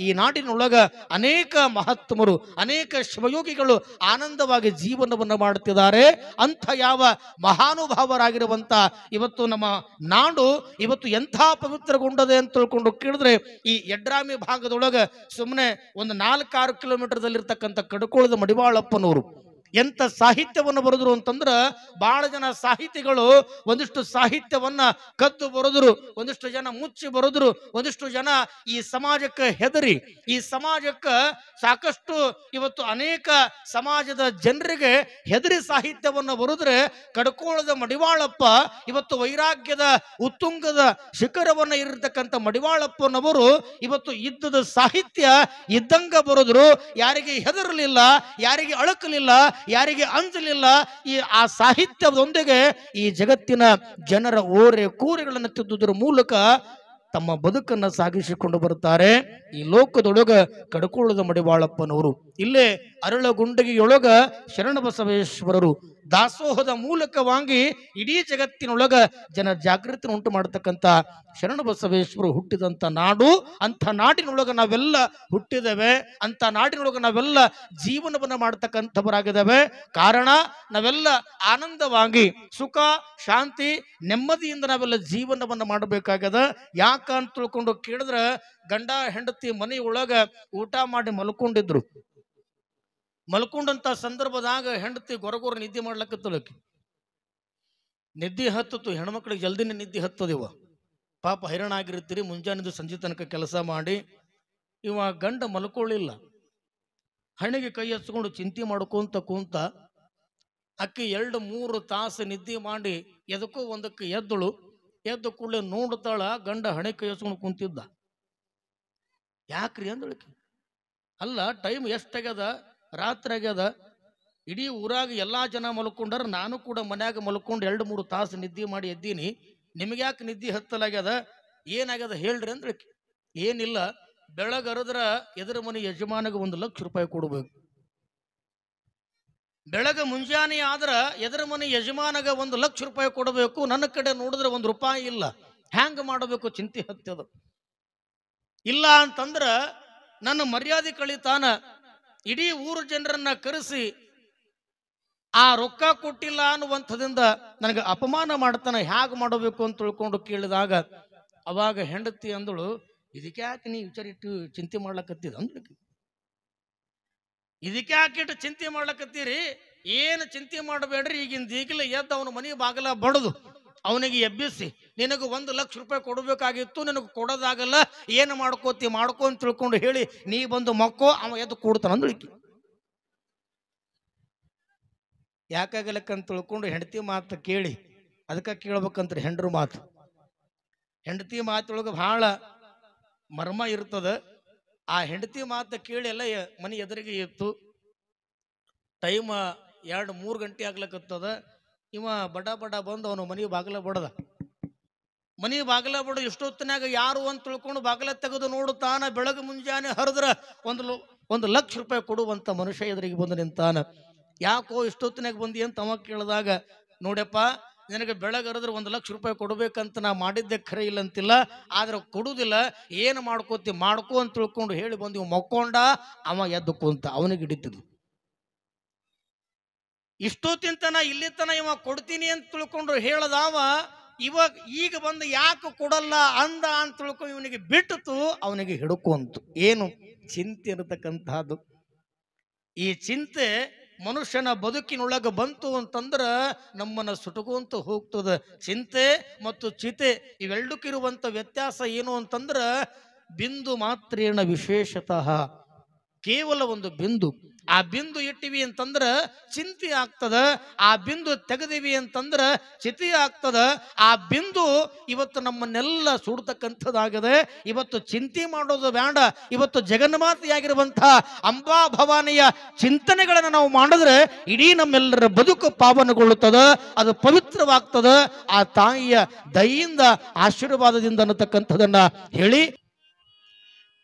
ಈ ನಾಡಿನೊಳಗ ಅನೇಕ ಮಹಾತ್ಮರು, ಅನೇಕ ಶಿವಯೋಗಿಗಳು ಆನಂದವಾಗಿ ಜೀವನವನ್ನು ಮಾಡುತ್ತಿದ್ದಾರೆ. ಅಂಥ ಯಾವ ಮಹಾನುಭಾವರಾಗಿರುವಂತ ಇವತ್ತು ನಮ್ಮ ನಾಡು ಇವತ್ತು ಎಂಥ ಪವಿತ್ರಗೊಂಡದೆ ಅಂತ ತಿಳ್ಕೊಂಡು ಕೇಳಿದ್ರೆ ಈ ಯಡ್ರಾಮಿ ಭಾಗದೊಳಗ ಸುಮ್ಮನೆ ಒಂದು 4-6 ಕಿಲೋಮೀಟರ್ದಲ್ಲಿರ್ತಕ್ಕಂಥ ಕಡಕೋಳದ ಮಡಿವಾಳಪ್ಪನವರು ಎಂತ ಸಾಹಿತ್ಯವನ್ನು ಬರೆದ್ರು ಅಂತಂದ್ರ ಬಹಳ ಜನ ಸಾಹಿತಿಗಳು ಒಂದಿಷ್ಟು ಸಾಹಿತ್ಯವನ್ನ ಕದ್ದು ಬರೆದ್ರು, ಒಂದಿಷ್ಟು ಜನ ಮುಚ್ಚಿ ಬರೆದ್ರು, ಒಂದಿಷ್ಟು ಜನ ಈ ಸಮಾಜಕ್ಕೆ ಹೆದರಿ, ಈ ಸಮಾಜಕ್ಕೆ ಸಾಕಷ್ಟು ಇವತ್ತು ಅನೇಕ ಸಮಾಜದ ಜನರಿಗೆ ಹೆದರಿ ಸಾಹಿತ್ಯವನ್ನು ಬರೆದ್ರೆ ಕಡಕೋಳದ ಮಡಿವಾಳಪ್ಪ ಇವತ್ತು ವೈರಾಗ್ಯದ ಉತ್ತುಂಗದ ಶಿಖರವನ್ನ ಇರತಕ್ಕಂಥ ಮಡಿವಾಳಪ್ಪನವರು ಇವತ್ತು ಇದ್ದದ ಸಾಹಿತ್ಯ ಇದ್ದಂಗ ಬರೆದ್ರು. ಯಾರಿಗೆ ಹೆದರಲಿಲ್ಲ, ಯಾರಿಗೆ ಅಳಕಲಿಲ್ಲ, ಯಾರಿಗೆ ಅಂಜಲಿಲ್ಲ. ಆ ಸಾಹಿತ್ಯದೊಂದಿಗೆ ಈ ಜಗತ್ತಿನ ಜನರ ಓರೆ ಕೂರೆಗಳನ್ನು ತಿದ್ದುವುದರ ಮೂಲಕ ತಮ್ಮ ಬದುಕನ್ನ ಸಾಗಿಸಿಕೊಂಡು ಬರುತ್ತಾರೆ. ಈ ಲೋಕದೊಳಗ ಕಡಕೋಳದ ಮಡಿವಾಳಪ್ಪನವರು, ಇಲ್ಲೇ ಅರಳಗುಂಡಗಿಯೊಳಗ ಶರಣಬಸವೇಶ್ವರರು ದಾಸೋಹದ ಮೂಲಕವಾಗಿ ಇಡೀ ಜಗತ್ತಿನೊಳಗ ಜನ ಜಾಗೃತಿ ಉಂಟು ಮಾಡತಕ್ಕಂಥ ಶರಣಬಸವೇಶ್ವರರು ಹುಟ್ಟಿದಂಥ ನಾಡು. ಅಂಥ ನಾಡಿನೊಳಗ ನಾವೆಲ್ಲ ಹುಟ್ಟಿದ್ದೇವೆ, ಅಂಥ ನಾಡಿನೊಳಗ ನಾವೆಲ್ಲ ಜೀವನವನ್ನು ಮಾಡತಕ್ಕಂಥವರಾಗಿದ್ದೇವೆ. ಕಾರಣ ನಾವೆಲ್ಲ ಆನಂದವಾಗಿ ಸುಖ ಶಾಂತಿ ನೆಮ್ಮದಿಯಿಂದ ನಾವೆಲ್ಲ ಜೀವನವನ್ನು ಮಾಡಬೇಕಾಗ್ಯದ. ಯಾಕ ಅಂತ ತಿಳ್ಕೊಂಡು ಕೇಳಿದ್ರೆ ಗಂಡ ಹೆಂಡತಿ ಮನೆಯೊಳಗ ಊಟ ಮಾಡಿ ಮಲ್ಕೊಂಡಿದ್ರು. ಮಲ್ಕೊಂಡಂತ ಸಂದರ್ಭದಾಗ ಹೆಂಡತಿ ಗೊರಗೊರ ನಿದ್ದೆ ಮಾಡ್ಲಕ್ಕತ್ತಲಕ್ಕೆ ನಿದ್ದೆ ಹತ್ತತು. ಹೆಣ್ಮಕ್ಳಿಗೆ ಜಲ್ದಿನೇ ನಿದ್ದೆ ಹತ್ತದಿವ, ಪಾಪ ಹೈರಾಣ ಆಗಿರ್ತೀರಿ. ಮುಂಜಾನೆದು ಸಂಜೆ ತನಕ ಕೆಲಸ ಮಾಡಿ ಇವ ಗಂಡ ಮಲ್ಕೊಳ್ಳಿಲ್ಲ. ಹಣೆಗೆ ಕೈ ಹಚ್ಕೊಂಡು ಚಿಂತೆ ಮಾಡ್ಕೊಂತ ಕುಂತ ಅಕ್ಕಿ 2-3 ತಾಸು ನಿದ್ದೆ ಮಾಡಿ ಎದಕ್ಕೋ ಒಂದಕ್ಕೆ ಎದ್ದಳು. ಎದ್ದು ಕೂಡಲೇ ನೋಡ್ತಾಳ ಗಂಡ ಹಣೆ ಕೈ ಹಚ್ಕೊಂಡು ಕುಂತಿದ್ದ. ಯಾಕ್ರಿ ಅಂದಳಕಿ. ಅಲ್ಲ, ಟೈಮ್ ಎಷ್ಟಾಗ್ಯದ, ರಾತ್ರಿ ಆಗ್ಯದ, ಇಡೀ ಊರಾಗ ಎಲ್ಲಾ ಜನ ಮಲ್ಕೊಂಡಾರ, ನಾನು ಕೂಡ ಮನ್ಯಾಗ ಮಲ್ಕೊಂಡು 2-3 ತಾಸು ನಿದ್ದೆ ಮಾಡಿ ಎದ್ದೀನಿ, ನಿಮ್ಗೆ ಯಾಕೆ ನಿದ್ದೆ ಹತ್ತಲಾಗ್ಯದ, ಏನಾಗ್ಯದ ಹೇಳ್ರಿ ಅಂದ್ರಕಿ. ಏನಿಲ್ಲ, ಬೆಳಗರದ್ರ ಎದುರು ಮನೆ ಯಜಮಾನಗ 1 ಲಕ್ಷ ರೂಪಾಯಿ ಕೊಡ್ಬೇಕು. ಬೆಳಗ್ಗೆ ಮುಂಜಾನೆ ಆದ್ರ ಎದುರು ಮನೆ ಯಜಮಾನಗ 1 ಲಕ್ಷ ರೂಪಾಯಿ ಕೊಡಬೇಕು. ನನ್ನ ಕಡೆ ನೋಡಿದ್ರೆ 1 ರೂಪಾಯಿ ಇಲ್ಲ. ಹ್ಯಾಂಗ ಮಾಡಬೇಕು ಚಿಂತೆ ಹತ್ತದ. ಇಲ್ಲ ಅಂತಂದ್ರ ನನ್ನ ಮರ್ಯಾದೆ ಕಳಿತಾನ, ಇಡೀ ಊರು ಜನರನ್ನ ಕರೆಸಿ ಆ ರೊಕ್ಕ ಕೊಟ್ಟಿಲ್ಲ ಅನ್ನುವಂಥದಿಂದ ನನಗೆ ಅಪಮಾನ ಮಾಡ್ತಾನ, ಹ್ಯಾಗ ಮಾಡಬೇಕು ಅಂತ ತಿಳ್ಕೊಂಡು ಕೇಳಿದಾಗ ಅವಾಗ ಹೆಂಡತಿ ಅಂದಳು, ಇದಕ್ಕೆ ಯಾಕೆ ನೀ ವಿಚಾರಿಟ್ಟು ಚಿಂತೆ ಮಾಡ್ಲಕತ್ತಿದ ಅಂದ್ರಿ. ಇದಕ್ಕೆ ಯಾಕಿಟ್ಟು ಚಿಂತೆ ಮಾಡ್ಲಕತ್ತೀರಿ, ಏನು ಚಿಂತೆ ಮಾಡಬೇಡ್ರಿ, ಈಗಲೇ ಎದ್ದು ಅವನ ಮನೆ ಬಾಗಲ ಬಡದು ಅವನಿಗೆ ಎಬ್ಬಿಸಿ ನಿನಗೆ 1 ಲಕ್ಷ ರೂಪಾಯಿ ಕೊಡಬೇಕಾಗಿತ್ತು, ನಿನಗೆ ಕೊಡೋದಾಗಲ್ಲ, ಏನು ಮಾಡ್ಕೋತಿ ಮಾಡ್ಕೊ ಅಂತ ತಿಳ್ಕೊಂಡು ಹೇಳಿ ನೀ ಬಂದು ಮಕ್ಕೋ, ಅವ ಎದ್ದು ಕೊಡ್ತಾನ ಅಂದಳಿಕೆ. ಯಾಕಾಗಲಕ್ಕಂತ ತಿಳ್ಕೊಂಡು ಹೆಂಡತಿ ಮಾತು ಕೇಳಿ, ಅದಕ್ಕೆ ಕೇಳ್ಬೇಕಂತ ಹೆಂಡ್ರ ಮಾತು. ಹೆಂಡತಿ ಮಾತೊಳಗೆ ಬಹಳ ಮರ್ಮ ಇರ್ತದ. ಆ ಹೆಂಡತಿ ಮಾತು ಕೇಳಿ ಎಲ್ಲ ಮನೆ ಎದುರಿಗೆ ಇತ್ತು. ಟೈಮ್ 2-3 ಗಂಟೆ ಆಗ್ಲಕ್ಕತ್ತದ. ಇವ ಬಡ ಬಡ ಬಂದು ಅವನು ಮನೆ ಬಾಗಿಲ ಬಡದ. ಮನೆ ಬಾಗಿಲ ಬಡ ಇಷ್ಟೊತ್ತಿನಾಗ ಯಾರು ಅಂತ ತಿಳ್ಕೊಂಡು ಬಾಗಿಲ ತೆಗೆದು ನೋಡುತ್ತಾನ. ಬೆಳಗ್ಗೆ ಮುಂಜಾನೆ ಹರಿದ್ರ 1 ಲಕ್ಷ ರೂಪಾಯಿ ಕೊಡುವಂತ ಮನುಷ್ಯ ಎದುರಿಗೆ ಬಂದು ನಿಂತಾನ. ಯಾಕೋ ಇಷ್ಟೊತ್ತಿನಾಗ ಬಂದಿ ಅಂತ ಅವ ಕೇಳಿದಾಗ, ನೋಡಪ್ಪ ನಿನಗೆ ಬೆಳಗರೆದ್ರೆ 1,00,000 ರೂಪಾಯಿ ಕೊಡ್ಬೇಕಂತ ನಾ ಮಾಡಿದ್ದೆ ಖರೆ ಇಲ್ಲ ಅಂತಿಲ್ಲ, ಆದ್ರೆ ಕೊಡುವುದಿಲ್ಲ, ಏನು ಮಾಡ್ಕೋತಿ ಮಾಡ್ಕೋ ಅಂತ ತಿಳ್ಕೊಂಡು ಹೇಳಿ ಬಂದು ಮಕ್ಕೊಂಡ ಅವ ಎದ್ದು ಕುಂತ, ಅವನಿಗೆ ಹಿಡಿತಿದ್ವು. ಇಷ್ಟೊತ್ತಿಂತನ ಇಲ್ಲಿ ತನ ಇವ ಕೊಡ್ತೀನಿ ಅಂತ ತಿಳ್ಕೊಂಡ್ರು ಹೇಳದವ, ಇವಾಗ ಈಗ ಬಂದು ಯಾಕೆ ಕೊಡಲ್ಲ ಅಂದ ಅಂತ ತಿಳ್ಕೊಂಡು ಇವನಿಗೆ ಬಿಟ್ಟಿತು, ಅವನಿಗೆ ಹಿಡ್ಕೊಂತು. ಏನು ಚಿಂತೆ ಇರತಕ್ಕಂತಹದ್ದು. ಈ ಚಿಂತೆ ಮನುಷ್ಯನ ಬದುಕಿನೊಳಗೆ ಬಂತು ಅಂತಂದ್ರ ನಮ್ಮನ್ನ ಸುಟುಕೊಂತ ಹೋಗ್ತದ. ಚಿಂತೆ ಮತ್ತು ಚಿತೆ ಇವೆರಡಕ್ಕಿರುವಂತ ವ್ಯತ್ಯಾಸ ಏನು ಅಂತಂದ್ರ ಬಿಂದು ಮಾತ್ರೇಣ ವಿಶೇಷತಃ, ಕೇವಲ ಒಂದು ಬಿಂದು. ಆ ಬಿಂದು ಇಟ್ಟಿವಿ ಅಂತಂದ್ರ ಚಿಂತೆ ಆಗ್ತದ, ಆ ಬಿಂದು ತೆಗೆದಿವಿ ಅಂತಂದ್ರ ಚಿತೆ ಆಗ್ತದ. ಆ ಬಿಂದು ಇವತ್ತು ನಮ್ಮನ್ನೆಲ್ಲ ಸುಡ್ತಕ್ಕಂಥದ್ದಾಗಿದೆ. ಇವತ್ತು ಚಿಂತೆ ಮಾಡೋದು ಬೇಡ, ಇವತ್ತು ಜಗನ್ಮಾತೆಯಾಗಿರುವಂತಹ ಅಂಬಾ ಭವಾನಿಯ ಚಿಂತನೆಗಳನ್ನು ನಾವು ಮಾಡಿದ್ರೆ ಇಡೀ ನಮ್ಮೆಲ್ಲರ ಬದುಕು ಪಾವನಗೊಳ್ಳುತ್ತದೆ, ಅದು ಪವಿತ್ರವಾಗ್ತದ. ಆ ತಾಯಿಯ ದಯೆಯಿಂದ ಆಶೀರ್ವಾದದಿಂದ ಅನ್ನತಕ್ಕಂಥದನ್ನ ಹೇಳಿ,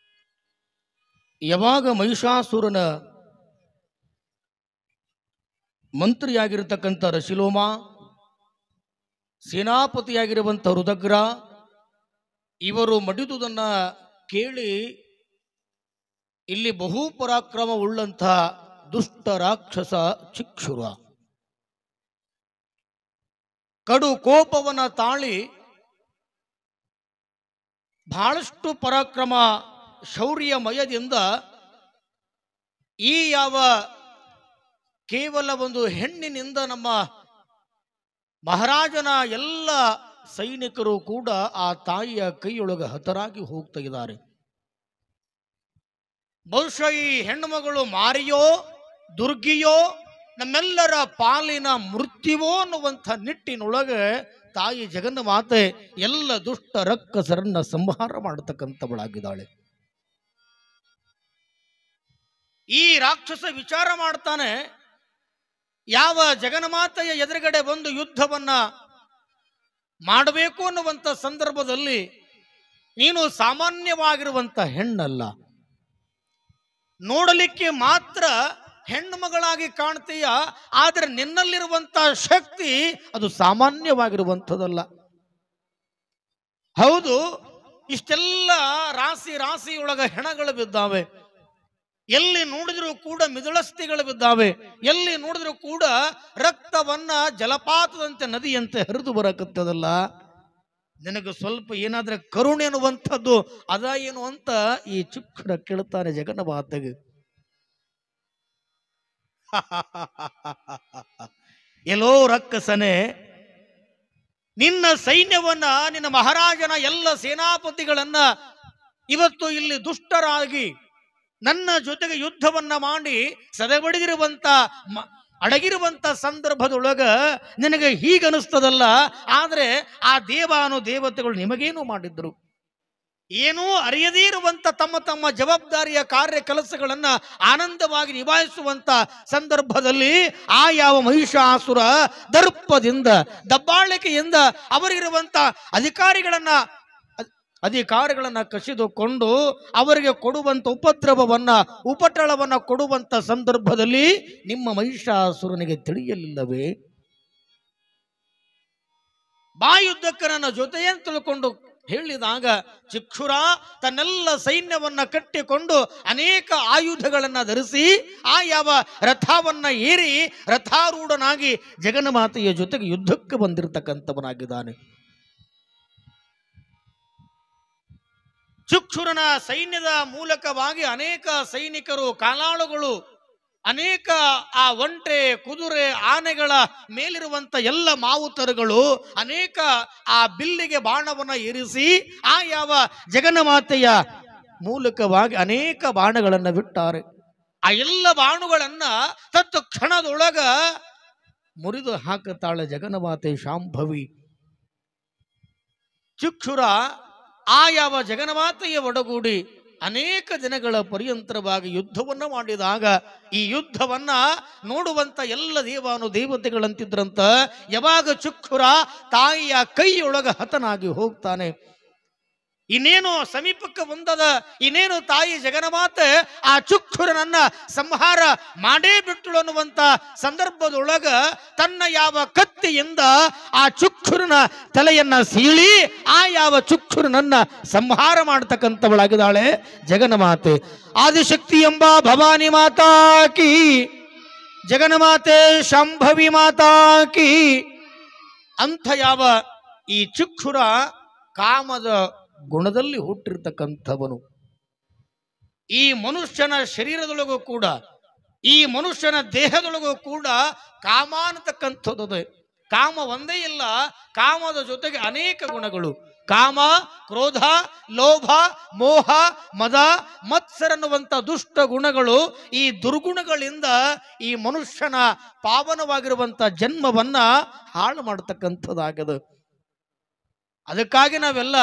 ಯಾವಾಗ ಮಹಿಷಾಸುರನ ಮಂತ್ರಿಯಾಗಿರ್ತಕ್ಕಂಥ ರಶಿಲೋಮ, ಸೇನಾಪತಿಯಾಗಿರುವಂಥ ರುದಗ್ರ ಇವರು ಮಡಿದುದನ್ನ ಕೇಳಿ ಇಲ್ಲಿ ಬಹು ಪರಾಕ್ರಮ ಉಳ್ಳಂಥ ದುಷ್ಟ ರಾಕ್ಷಸ ಚಿಕ್ಷುರ ಕಡು ಕೋಪವನ್ನ ತಾಳಿ ಬಹಳಷ್ಟು ಪರಾಕ್ರಮ ಶೌರ್ಯಮಯದಿಂದ ಈ ಯಾವ ಕೇವಲ ಒಂದು ಹೆಣ್ಣಿನಿಂದ ನಮ್ಮ ಮಹಾರಾಜನ ಎಲ್ಲ ಸೈನಿಕರು ಕೂಡ ಆ ತಾಯಿಯ ಕೈಯೊಳಗೆ ಹತರಾಗಿ ಹೋಗ್ತಾ ಇದ್ದಾರೆ. ಬಹುಶಃ ಈ ಹೆಣ್ಣು ಮಗಳು ಮಾರಿಯೋ ದುರ್ಗಿಯೋ ನಮ್ಮೆಲ್ಲರ ಪಾಲಿನ ಮೃತ್ಯುವೋ ಅನ್ನುವಂಥ ನಿಟ್ಟಿನೊಳಗೆ ತಾಯಿ ಜಗನ್ಮಾತೆ ಎಲ್ಲ ದುಷ್ಟ ರಕ್ಕಸರನ್ನ ಸಂಹಾರ ಮಾಡತಕ್ಕಂಥವಳಾಗಿದ್ದಾಳೆ. ಈ ರಾಕ್ಷಸ ವಿಚಾರ ಮಾಡ್ತಾನೆ, ಯಾವ ಜಗನ್ಮಾತೆಯ ಎದುರುಗಡೆ ಒಂದು ಯುದ್ಧವನ್ನ ಮಾಡಬೇಕು ಅನ್ನುವಂಥ ಸಂದರ್ಭದಲ್ಲಿ ನೀನು ಸಾಮಾನ್ಯವಾಗಿರುವಂತ ಹೆಣ್ಣಲ್ಲ, ನೋಡಲಿಕ್ಕೆ ಮಾತ್ರ ಹೆಣ್ಣು ಮಗಳಾಗಿ ಕಾಣ್ತೀಯ, ಆದರೆ ನಿನ್ನಲ್ಲಿರುವಂತ ಶಕ್ತಿ ಅದು ಸಾಮಾನ್ಯವಾಗಿರುವಂಥದ್ದಲ್ಲ. ಹೌದು, ಇಷ್ಟೆಲ್ಲ ರಾಶಿ ರಾಶಿಯೊಳಗ ಹೆಣಗಳು ಬಿದ್ದಾವೆ, ಎಲ್ಲಿ ನೋಡಿದ್ರು ಕೂಡ ಮಿದುಳಸ್ತಿಗಳು ಬಿದ್ದಾವೆ, ಎಲ್ಲಿ ನೋಡಿದ್ರು ಕೂಡ ರಕ್ತವನ್ನ ಜಲಪಾತದಂತೆ ನದಿಯಂತೆ ಹರಿದು ಬರಕತ್ತದಲ್ಲ. ನಿನಗೆ ಸ್ವಲ್ಪ ಏನಾದ್ರೆ ಕರುಣೆ ಅನ್ನುವಂಥದ್ದು ಅದ ಏನು ಅಂತ ಈ ಚಿಕ್ಕಡ ಕೇಳ್ತಾನೆ ಜಗನ್ಮಾತೆಗೆ. ಎಲ್ಲೋ ರಕ್ಕಸನೆ, ನಿನ್ನ ಸೈನ್ಯವನ್ನ, ನಿನ್ನ ಮಹಾರಾಜನ ಎಲ್ಲ ಸೇನಾಪತಿಗಳನ್ನ ಇವತ್ತು ಇಲ್ಲಿ ದುಷ್ಟರಾಗಿ ನನ್ನ ಜೊತೆಗೆ ಯುದ್ಧವನ್ನ ಮಾಡಿ ಸದೆಬಡಿದಿರುವಂತ ಅಡಗಿರುವಂತ ಸಂದರ್ಭದೊಳಗ ನಿನಗೆ ಹೀಗನಿಸ್ತದಲ್ಲ. ಆದ್ರೆ ಆ ದೇವಾನು ದೇವತೆಗಳು ನಿಮಗೇನು ಮಾಡಿದ್ರು? ಏನೂ ಅರಿಯದೇ ಇರುವಂತ ತಮ್ಮ ತಮ್ಮ ಜವಾಬ್ದಾರಿಯ ಕಾರ್ಯ ಕೆಲಸಗಳನ್ನ ಆನಂದವಾಗಿ ನಿಭಾಯಿಸುವಂತ ಸಂದರ್ಭದಲ್ಲಿ ಆ ಯಾವ ಮಹಿಷಾಸುರ ದರ್ಪದಿಂದ ದಬ್ಬಾಳಿಕೆಯಿಂದ ಅವರಿಗಿರುವಂತ ಅಧಿಕಾರಿಗಳನ್ನ ಕಸಿದುಕೊಂಡು ಅವರಿಗೆ ಕೊಡುವಂತ ಉಪಟಳವನ್ನ ಕೊಡುವಂತ ಸಂದರ್ಭದಲ್ಲಿ ನಿಮ್ಮ ಮಹಿಷಾಸುರನಿಗೆ ತಿಳಿಯಲಿಲ್ಲವೇ? ಬಾಯುದ್ದಕ್ಕೆ ನನ್ನ ಜೊತೆಯೇ ತಿಳ್ಕೊಂಡು ಹೇಳಿದಾಗ ಚಿಕ್ಷುರ ತನ್ನೆಲ್ಲ ಸೈನ್ಯವನ್ನ ಕಟ್ಟಿಕೊಂಡು ಅನೇಕ ಆಯುಧಗಳನ್ನ ಧರಿಸಿ ಆ ಯಾವ ರಥವನ್ನ ಏರಿ ರಥಾರೂಢನಾಗಿ ಜಗನ್ಮಾತೆಯ ಜೊತೆಗೆ ಯುದ್ಧಕ್ಕೆ ಬಂದಿರತಕ್ಕಂಥವನಾಗಿದ್ದಾನೆ. ಚಿಕ್ಷುರನ ಸೈನ್ಯದ ಮೂಲಕವಾಗಿ ಅನೇಕ ಸೈನಿಕರು, ಕಾಲಾಳುಗಳು, ಅನೇಕ ಆ ಒಂಟೆ ಕುದುರೆ ಆನೆಗಳ ಮೇಲಿರುವಂತ ಎಲ್ಲ ಮಾವುತರುಗಳು ಅನೇಕ ಆ ಬಿಲ್ಲಿಗೆ ಬಾಣವನ್ನ ಇರಿಸಿ ಆ ಯಾವ ಜಗನ್ಮಾತೆಯ ಮೂಲಕವಾಗಿ ಅನೇಕ ಬಾಣಗಳನ್ನ ಬಿಟ್ಟಾರೆ. ಆ ಎಲ್ಲ ಬಾಣುಗಳನ್ನ ತತ್ತು ಕ್ಷಣದೊಳಗ ಮುರಿದು ಹಾಕುತ್ತಾಳೆ ಜಗನ್ಮಾತೆ ಶಾಂಭವಿ. ಚಿಕ್ಷುರ ಆ ಯಾವ ಜಗನ್ಮಾತೆಯ ಒಡಗೂಡಿ ಅನೇಕ ದಿನಗಳ ಪರ್ಯಂತರವಾಗಿ ಯುದ್ಧವನ್ನ ಮಾಡಿದಾಗ ಈ ಯುದ್ಧವನ್ನ ನೋಡುವಂತ ಎಲ್ಲ ದೇವಾನು ದೇವತೆಗಳಂತಿದ್ರಂತ ಯಾವಾಗ ಚಿಕ್ಷುರ ತಾಯಿಯ ಕೈಯೊಳಗ ಹತನಾಗಿ ಹೋಗ್ತಾನೆ, ಇನ್ನೇನು ಸಮೀಪಕ್ಕೆ ಬಂದದ, ಇನ್ನೇನು ತಾಯಿ ಜಗನ್ಮಾತೆ ಆ ಚುಕ್ಷುರನನ್ನ ಸಂಹಾರ ಮಾಡೇ ಬಿಟ್ಟಳು ಅನ್ನುವಂತ ಸಂದರ್ಭದೊಳಗ ತನ್ನ ಯಾವ ಕತ್ತಿಯಿಂದ ಆ ಚುಕ್ಷುರನ ತಲೆಯನ್ನ ಸೀಳಿ ಆ ಯಾವ ಚುಕ್ಷುರನನ್ನ ಸಂಹಾರ ಮಾಡತಕ್ಕಂಥವಳಾಗಿದ್ದಾಳೆ ಜಗನ್ಮಾತೆ. ಆದಿಶಕ್ತಿ ಎಂಬ ಭವಾನಿ ಮಾತಾ ಕಿ, ಜಗನ್ಮಾತೆ ಶಾಂಭವಿ ಮಾತಾ ಕಿ. ಅಂಥ ಯಾವ ಈ ಚುಕ್ಷುರ ಕಾಮದ ಗುಣದಲ್ಲಿ ಹುಟ್ಟಿರ್ತಕ್ಕಂಥವನು. ಈ ಮನುಷ್ಯನ ಶರೀರದೊಳಗೂ ಕೂಡ, ಈ ಮನುಷ್ಯನ ದೇಹದೊಳಗೂ ಕೂಡ ಕಾಮ ಅನ್ನತಕ್ಕಂಥದ್ದು. ಕಾಮ ಒಂದೇ ಇಲ್ಲ, ಕಾಮದ ಜೊತೆಗೆ ಅನೇಕ ಗುಣಗಳು. ಕಾಮ, ಕ್ರೋಧ, ಲೋಭ, ಮೋಹ, ಮದ, ಮತ್ಸರ ಅನ್ನುವಂಥ ದುಷ್ಟ ಗುಣಗಳು, ಈ ದುರ್ಗುಣಗಳಿಂದ ಈ ಮನುಷ್ಯನ ಪಾವನವಾಗಿರುವಂಥ ಜನ್ಮವನ್ನ ಹಾಳು ಮಾಡತಕ್ಕಂಥದ್ದಾಗದು. ಅದಕ್ಕಾಗಿ ನಾವೆಲ್ಲ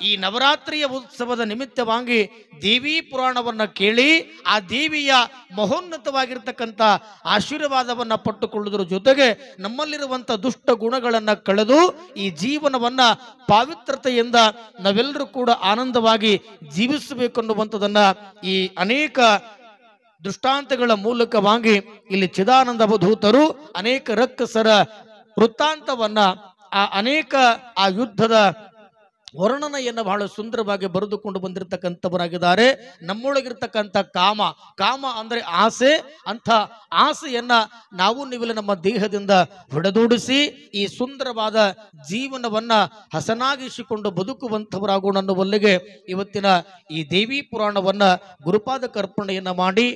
ಈ ನವರಾತ್ರಿಯ ಉತ್ಸವದ ನಿಮಿತ್ತವಾಗಿ ದೇವಿ ಪುರಾಣವನ್ನ ಕೇಳಿ ಆ ದೇವಿಯ ಮಹೋನ್ನತವಾಗಿರ್ತಕ್ಕಂಥ ಆಶೀರ್ವಾದವನ್ನ ಪಟ್ಟುಕೊಳ್ಳುವುದರ ಜೊತೆಗೆ ನಮ್ಮಲ್ಲಿರುವಂಥ ದುಷ್ಟ ಗುಣಗಳನ್ನ ಕಳೆದು ಈ ಜೀವನವನ್ನ ಪಾವಿತ್ರತೆಯಿಂದ ನಾವೆಲ್ಲರೂ ಕೂಡ ಆನಂದವಾಗಿ ಜೀವಿಸಬೇಕು ಅನ್ನುವಂಥದ್ದನ್ನ ಈ ಅನೇಕ ದೃಷ್ಟಾಂತಗಳ ಮೂಲಕವಾಗಿ ಇಲ್ಲಿ ಚಿದಾನಂದ ಅವಧೂತರು ಅನೇಕ ರಕ್ಕಸರ ವೃತ್ತಾಂತವನ್ನ, ಅನೇಕ ಆ ಯುದ್ಧದ ವರ್ಣನೆಯನ್ನು ಬಹಳ ಸುಂದರವಾಗಿ ಬರೆದುಕೊಂಡು ಬಂದಿರತಕ್ಕಂಥವರಾಗಿದ್ದಾರೆ. ನಮ್ಮೊಳಗಿರ್ತಕ್ಕಂಥ ಕಾಮ, ಕಾಮ ಅಂದ್ರೆ ಆಸೆ, ಅಂಥ ಆಸೆಯನ್ನ ನಾವು ನೀವೆಲ್ಲ ನಮ್ಮ ದೇಹದಿಂದ ಹೊಡೆದೋಡಿಸಿ ಈ ಸುಂದರವಾದ ಜೀವನವನ್ನ ಹಸನಾಗಿಸಿಕೊಂಡು ಬದುಕುವಂಥವರಾಗೋಣ ಅನ್ನುವಲ್ಲಿಗೆ ಇವತ್ತಿನ ಈ ದೇವಿ ಪುರಾಣವನ್ನ ಗುರುಪಾದ ಅರ್ಪಣೆಯನ್ನ ಮಾಡಿ